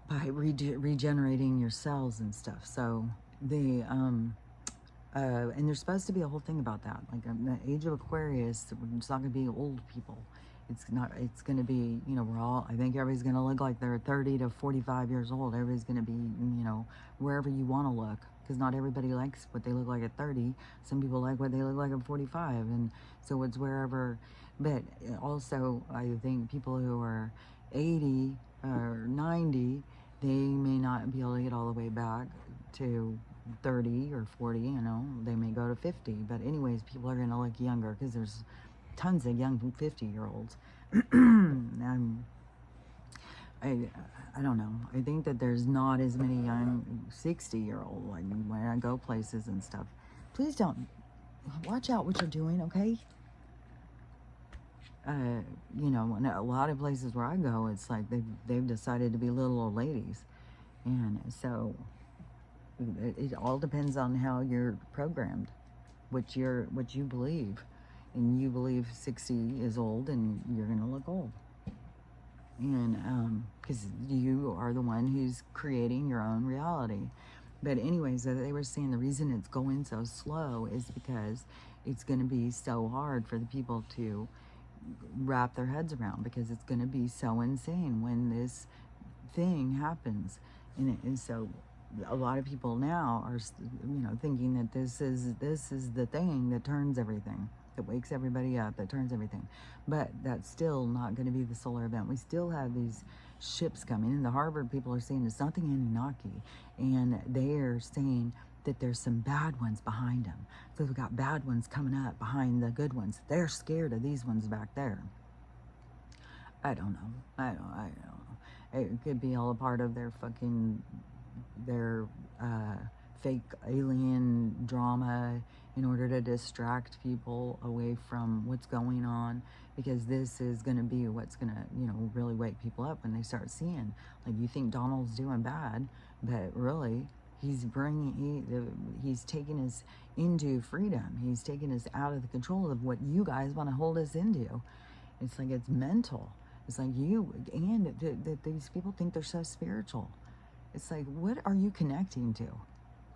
By regenerating your cells and stuff. So the and there's supposed to be a whole thing about that, like the age of Aquarius. It's not going to be old people. It's not. It's going to be, you know, we're all, I think everybody's going to look like they're 30 to 45 years old. Everybody's going to be, you know, wherever you want to look, because not everybody likes what they look like at 30. Some people like what they look like at 45, and so it's wherever. But also, I think people who are 80 or 90, they may not be able to get all the way back to 30 or 40, you know, they may go to 50. But anyways, people are going to look younger, because there's tons of young 50-year-olds. And I don't know. I think that there's not as many young 60-year-old, like, when I go places and stuff. Please don't, watch out what you're doing, okay? You know, in a lot of places where I go, it's like they've decided to be little old ladies. And so it all depends on how you're programmed, what you believe. And you believe 60 is old and you're going to look old. And because you are the one who's creating your own reality. But anyways, they were saying the reason it's going so slow is because it's going to be so hard for the people to wrap their heads around, because it's going to be so insane when this thing happens. And so a lot of people now are, thinking that this is the thing that turns everything, that wakes everybody up, that turns everything. But that's still not going to be the solar event. We still have these ships coming, and the Harvard people are saying it's not the Anunnaki, and they are saying that there's some bad ones behind them. So we've got bad ones coming up behind the good ones. They're scared of these ones back there. I don't know. I don't know. It could be all a part of their fake alien drama in order to distract people away from what's going on, because this is going to be what's going to, really wake people up when they start seeing, like, you think Donald's doing bad, but really he's taking us into freedom. He's taking us out of the control of what you guys want to hold us into. It's like, it's mental. It's like these people think they're so spiritual. It's like, what are you connecting to?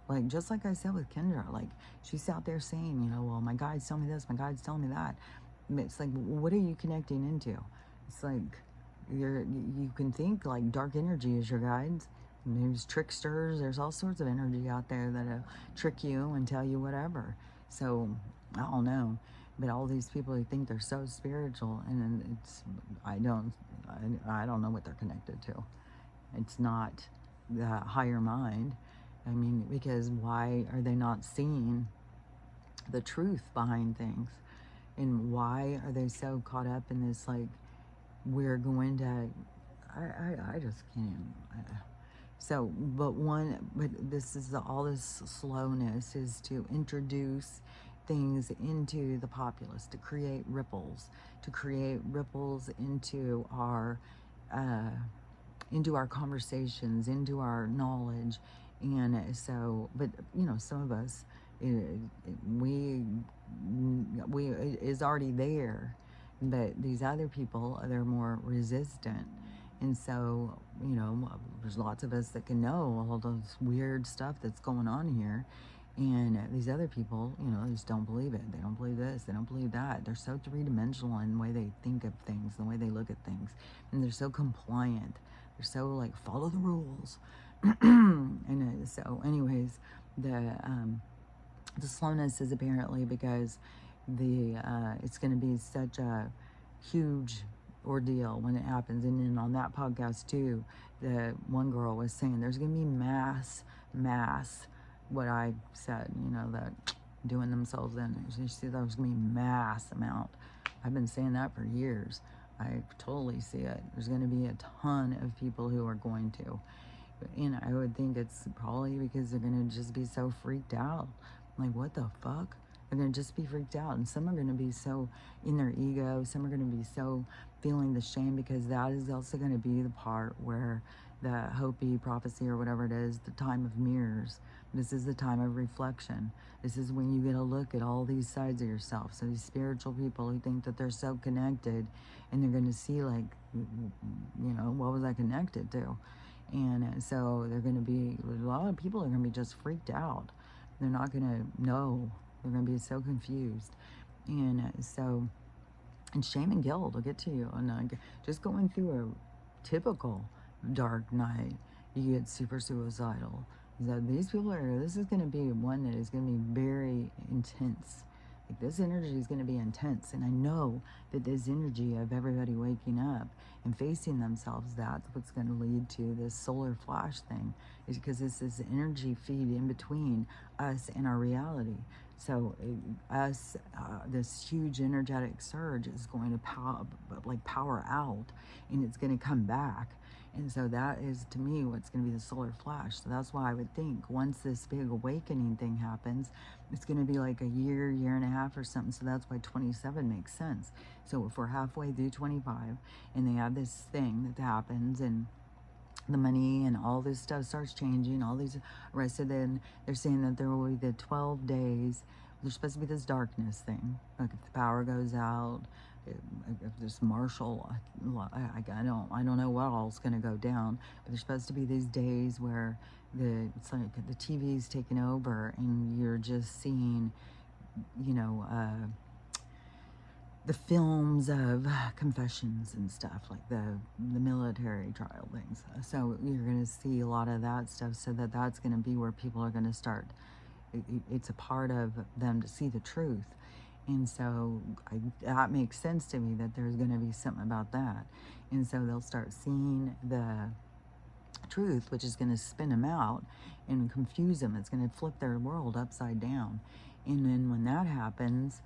Like, just like I said with Kendra, like, she's out there saying, well, my guide's telling me this, my guide's telling me that. It's like, what are you connecting into? It's like, you can think like dark energy is your guides. And there's tricksters. There's all sorts of energy out there that'll trick you and tell you whatever. So, I don't know. But all these people who think they're so spiritual, and I don't know what they're connected to. It's not the higher mind. I mean, because why are they not seeing the truth behind things? And why are they so caught up in this, like, we're going to, I just can't. So, but this is all this slowness is to introduce things into the populace, to create ripples into our conversations, into our knowledge. And so, but some of us, we is already there, but these other people, they're more resistant. And so, there's lots of us that can know all those weird stuff that's going on here. And these other people, they just don't believe it. They don't believe this. They don't believe that. They're so three-dimensional in the way they think of things, the way they look at things. And they're so compliant. They're so, like, follow the rules. And so, anyways, the slowness is apparently because it's going to be such a huge ordeal when it happens. And then on that podcast too, the one girl was saying there's going to be mass, what I said, that doing themselves in. She said there's going to be mass amount. I've been saying that for years. I totally see it. There's going to be a ton of people who are going to. And I would think it's probably because they're going to just be so freaked out. Like, what the fuck? They're going to just be freaked out. And some are going to be so in their ego. Some are going to be so feeling the shame, because that is also going to be the part where the Hopi prophecy, or whatever it is, the time of mirrors. This is the time of reflection. This is when you get a look at all these sides of yourself. So these spiritual people who think that they're so connected, and they're going to see, like, what was I connected to? And so they're going to be, a lot of people are going to be just freaked out. They're not going to know. They're going to be so confused. And so, and shame and guilt will get to you. And just going through a typical dark night, you get super suicidal. So these people this is going to be one that is going to be very intense. Like, this energy is going to be intense. And I know that this energy of everybody waking up and facing themselves, that's what's going to lead to this solar flash thing, is because this is energy feed in between us and our reality. So this huge energetic surge is going to power out, and it's going to come back. And so that is, to me, what's going to be the solar flash. So that's why I would think once this big awakening thing happens, it's going to be like a year and a half or something. So that's why 27 makes sense. So if we're halfway through 25 and they have this thing that happens, and the money and all this stuff starts changing, all these arrested, then they're saying that there will be the 12 days there's supposed to be this darkness thing. Like if the power goes out, if this martial, I don't know what all's going to go down, but there's supposed to be these days where it's like the TV's taking over and you're just seeing, you know, the films of confessions and stuff, like the military trial things. So you're going to see a lot of that stuff, so that's going to be where people are going to start. It's a part of them to see the truth. And so that makes sense to me, that there's going to be something about that. And so they'll start seeing the truth, which is going to spin them out and confuse them. It's going to flip their world upside down. And then when that happens,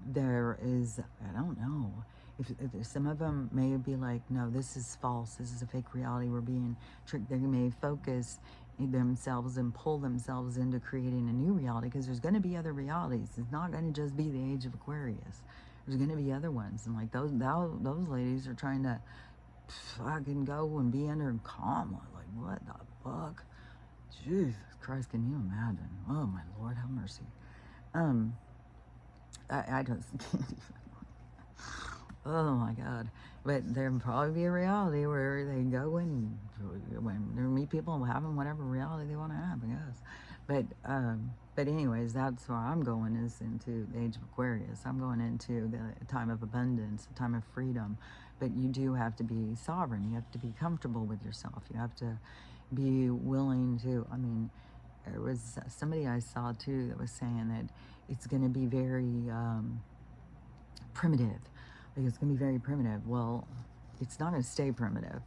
there is, I don't know, if some of them may be like, no, this is false, this is a fake reality, we're being tricked. They may focus themselves and pull themselves into creating a new reality, because there's going to be other realities. It's not going to just be the age of Aquarius. There's going to be other ones, and like those ladies are trying to fucking go and be under calm. Like, what the fuck? Jesus Christ, can you imagine? Oh my Lord, have mercy. I just can't even. Oh my God. But there'll probably be a reality where they go and when they meet people and having whatever reality they want to have, I guess. But anyways, that's where I'm going, is into the age of Aquarius. I'm going into the time of abundance, the time of freedom. But you do have to be sovereign. You have to be comfortable with yourself. You have to be willing to, I mean, there was somebody I saw too that was saying that it's going to be very primitive. Like, it's going to be very primitive. Well, it's not going to stay primitive.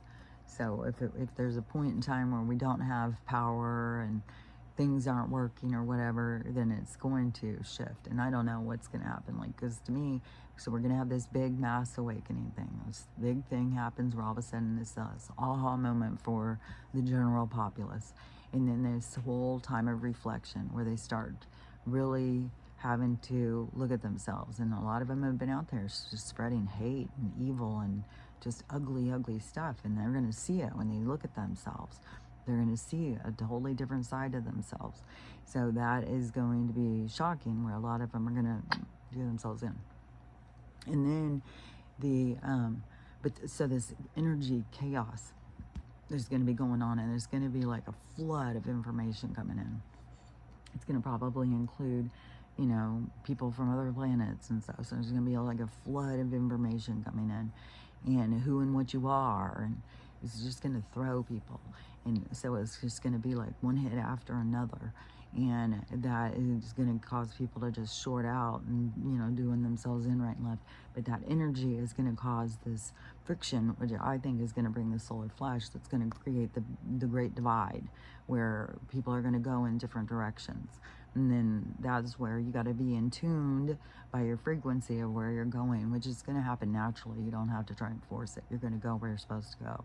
So if there's a point in time where we don't have power and things aren't working or whatever, then it's going to shift. And I don't know what's going to happen. Like, because to me, so we're going to have this big mass awakening thing. This big thing happens where all of a sudden this aha moment for the general populace. And then this whole time of reflection where they start really having to look at themselves. And a lot of them have been out there just spreading hate and evil and just ugly, ugly stuff. And they're going to see it when they look at themselves. They're going to see a totally different side of themselves. So that is going to be shocking, where a lot of them are going to do themselves in. And then so this energy chaos there's going to be going on, and there's going to be like a flood of information coming in. It's going to probably include, you know, people from other planets and stuff. So there's going to be like a flood of information coming in, and who and what you are, and it's just going to throw people. And so it's just going to be like one hit after another, and that is going to cause people to just short out and, you know, doing themselves in right and left. But that energy is going to cause this friction, which I think is going to bring the solar flash, that's going to create the great divide, where people are going to go in different directions. And then that's where you got to be in tuned by your frequency of where you're going, which is going to happen naturally. You don't have to try and force it. You're going to go where you're supposed to go.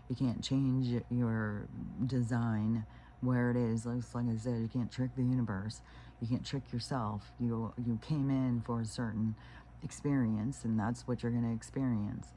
You can't change your design where it is. Like I said, you can't trick the universe. You can't trick yourself. You came in for a certain experience, and that's what you're going to experience.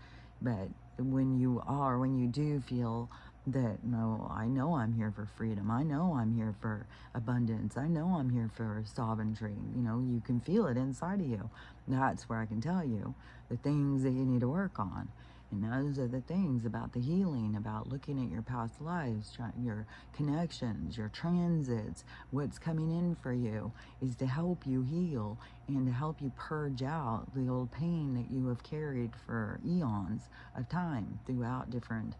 But when you do feel that, no, I know I'm here for freedom, I know I'm here for abundance, I know I'm here for sovereignty, you know, you can feel it inside of you. That's where I can tell you the things that you need to work on. And those are the things about the healing, about looking at your past lives, your connections, your transits. What's coming in for you is to help you heal and to help you purge out the old pain that you have carried for eons of time throughout different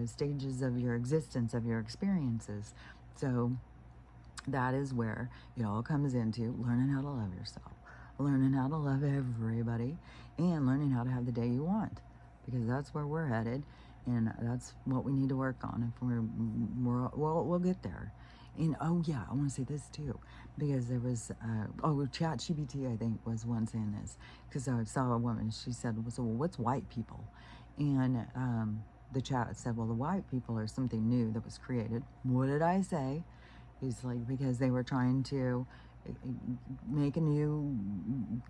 stages of your existence, of your experiences. So that is where it all comes into learning how to love yourself, learning how to love everybody, and learning how to have the day you want. Because that's where we're headed, and that's what we need to work on. If we'll get there. And oh yeah, I want to say this too, because there was ChatGPT, I think, was one saying this, because I saw a woman. She said, "So what's white people?" And the chat said, "Well, the white people are something new that was created." What did I say? It's like, because they were trying to make a new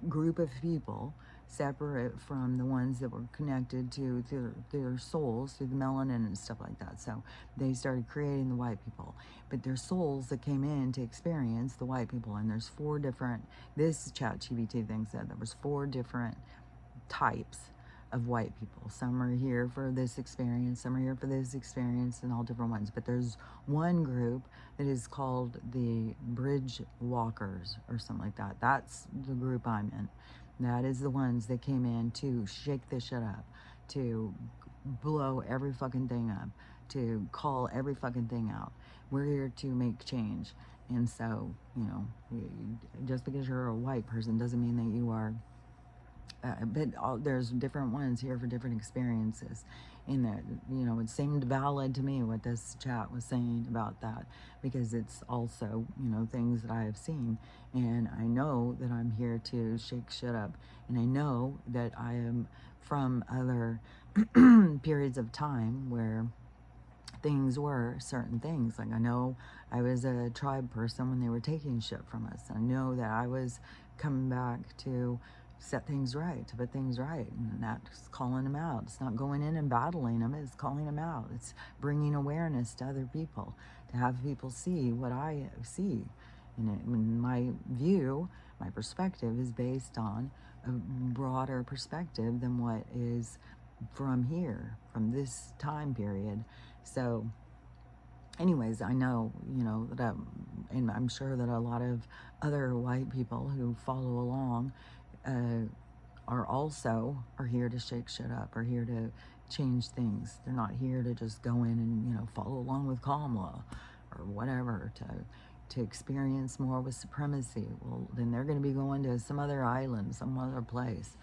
group of people separate from the ones that were connected to their souls through the melanin and stuff like that. So they started creating the white people, but their souls that came in to experience the white people, and there's 4 different, this ChatGPT thing said there was 4 different types of white people. Some are here for this experience, some are here for this experience, and all different ones. But there's one group that is called the Bridge Walkers or something like that. That's the group I'm in. That is the ones that came in to shake this shit up, to blow every fucking thing up, to call every fucking thing out. We're here to make change. And so, you know, just because you're a white person doesn't mean that you are there's different ones here for different experiences. And that, you know, it seemed valid to me what this chat was saying about that, because it's also, you know, things that I have seen, and I know that I'm here to shake shit up, and I know that I am from other periods of time where things were certain things. Like, I know I was a tribe person when they were taking shit from us. I know that I was coming back to set things right, to put things right, and that's calling them out. It's not going in and battling them, it's calling them out. It's bringing awareness to other people, to have people see what I see. And my view, my perspective is based on a broader perspective than what is from here, from this time period. So anyways, I know, you know, that and I'm sure that a lot of other white people who follow along are here to shake shit up, are here to change things. They're not here to just go in and, you know, follow along with Kamala or whatever, to experience more with supremacy. Well, then they're going to be going to some other island, some other place.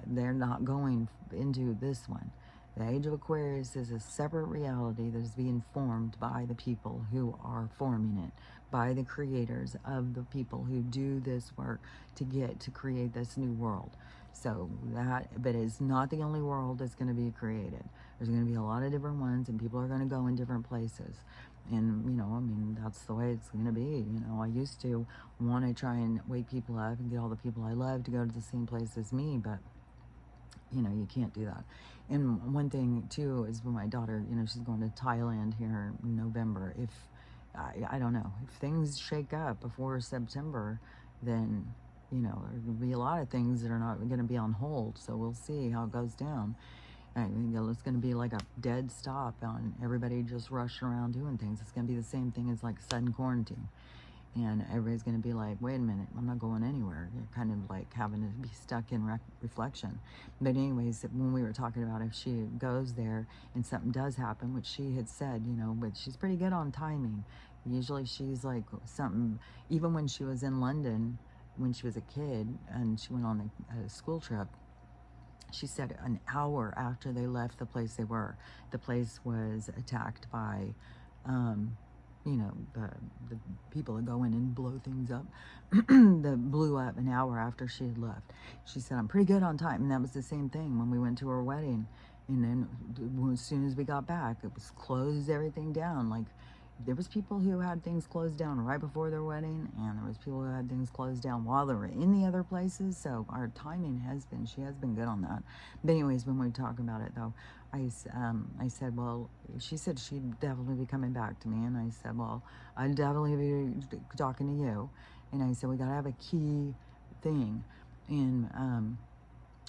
They're not going into this one. The Age of Aquarius is a separate reality that is being formed by the people who are forming it, by the creators of the people who do this work to create this new world. So but it's not the only world that's going to be created. There's going to be a lot of different ones, and people are going to go in different places. And, you know, I mean, that's the way it's going to be. You know, I used to want to try and wake people up and get all the people I love to go to the same place as me, but you know, you can't do that. And one thing too is when my daughter, you know, she's going to Thailand here in November. If I don't know, if things shake up before September, then, you know, there will be a lot of things that are not going to be on hold. So we'll see how it goes down. I mean, you know, it's going to be like a dead stop on everybody just rushing around doing things. It's going to be the same thing as like sudden quarantine. And everybody's going to be like, wait a minute, I'm not going anywhere. You're kind of like having to be stuck in reflection. But anyways, when we were talking about if she goes there and something does happen, which she had said, you know, but she's pretty good on timing. Usually she's like something, even when she was in London, when she was a kid and she went on a school trip, she said an hour after they left the place they were, the place was attacked by you know, the people that go in and blow things up, that blew up an hour after she had left. She said, I'm pretty good on time. And that was the same thing when we went to her wedding. And then as soon as we got back, it was closed everything down. Like, there was people who had things closed down right before their wedding, and there was people who had things closed down while they were in the other places. So our timing she has been good on that. But anyways, when we talk about it though, I said, well, she said she'd definitely be coming back to me, and I said, well, I'd definitely be talking to you. And I said, we gotta have a key thing. And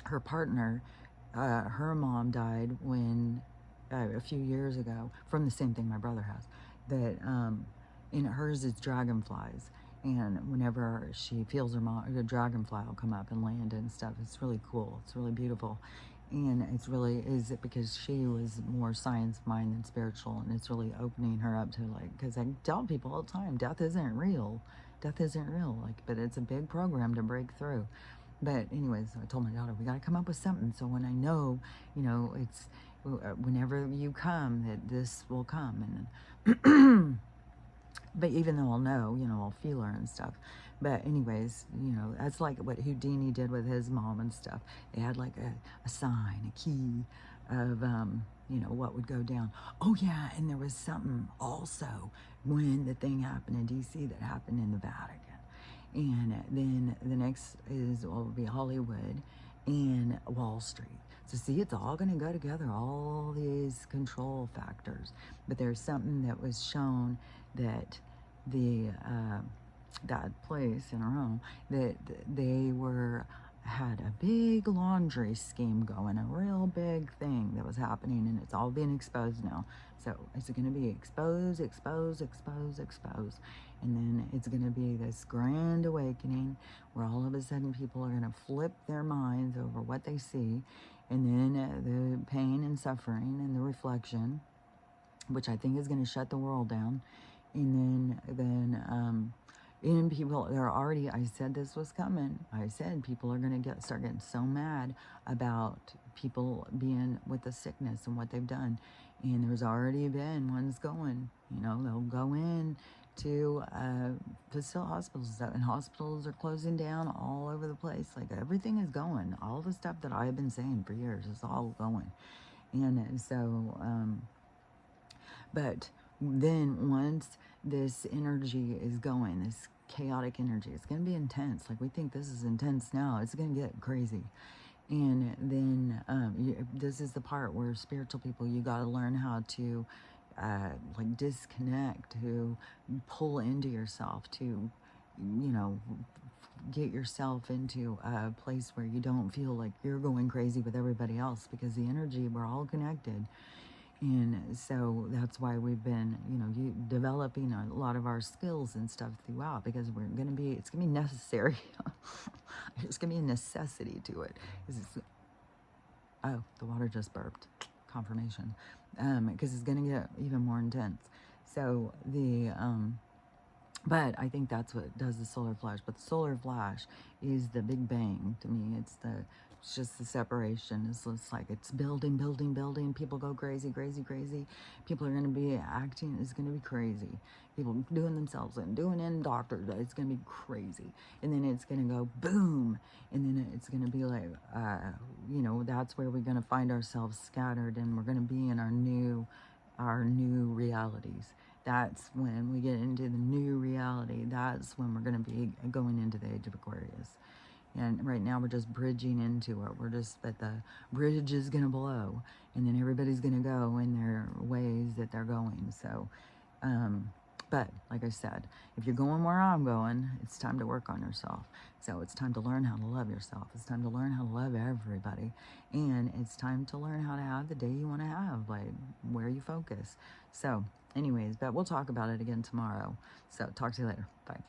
her partner, her mom died when a few years ago from the same thing my brother has. That in hers is dragonflies, and whenever she feels her mom, the dragonfly will come up and land and stuff. It's really cool. It's really beautiful. And it's really is it because she was more science mind than spiritual, and it's really opening her up to, like, because I tell people all the time, death isn't real. Death isn't real, like, but it's a big program to break through. But anyways, I told my daughter, we got to come up with something. So when I know, you know, it's whenever you come, that this will come. And but even though I'll know, you know, I'll feel her and stuff. But anyways, you know, that's like what Houdini did with his mom and stuff. They had like a sign, a key of, you know, what would go down. Oh yeah, and there was something also when the thing happened in DC that happened in the Vatican. And then the next is, well, will be Hollywood and Wall Street. So see, it's all going to go together, all these control factors. But there's something that was shown that the that place in Rome, that they had a big laundry scheme going, a real big thing that was happening, and it's all being exposed now. So it's going to be exposed, and then it's going to be this grand awakening where all of a sudden people are going to flip their minds over what they see, and then the pain and suffering and the reflection, which I think is going to shut the world down, and and people, they're already, I said this was coming. I said people are going to start getting so mad about people being with the sickness and what they've done. And there's already been ones going, they'll go in to facility hospitals, and hospitals are closing down all over the place. Like, everything is going. All the stuff that I've been saying for years is all going. And so, but then once this energy is going, this chaotic energy, it's going to be intense. Like, we think this is intense now. It's going to get crazy. And then this is the part where spiritual people, you got to learn how to like disconnect, to pull into yourself, to, get yourself into a place where you don't feel like you're going crazy with everybody else, because the energy, we're all connected. And so that's why we've been, developing a lot of our skills and stuff throughout, because it's going to be necessary. There's going to be a necessity to it. Oh, the water just burped. Confirmation. Because it's going to get even more intense. So but I think that's what does the solar flash. But the solar flash is the Big Bang to me. It's just the separation. It's like it's building, building, building. People go crazy, crazy, crazy. People are going to be acting. It's going to be crazy. People doing themselves and doing in doctors. It's going to be crazy. And then it's going to go boom. And then it's going to be like, that's where we're going to find ourselves scattered, and we're going to be in our new realities. That's when we get into the new reality. That's when we're going to be going into the age of Aquarius. And right now we're just bridging into it. But the bridge is going to blow, and then everybody's going to go in their ways that they're going. So, but like I said, if you're going where I'm going, it's time to work on yourself. So it's time to learn how to love yourself. It's time to learn how to love everybody. And it's time to learn how to have the day you want to have, like where you focus. So anyways, but we'll talk about it again tomorrow. So talk to you later. Bye.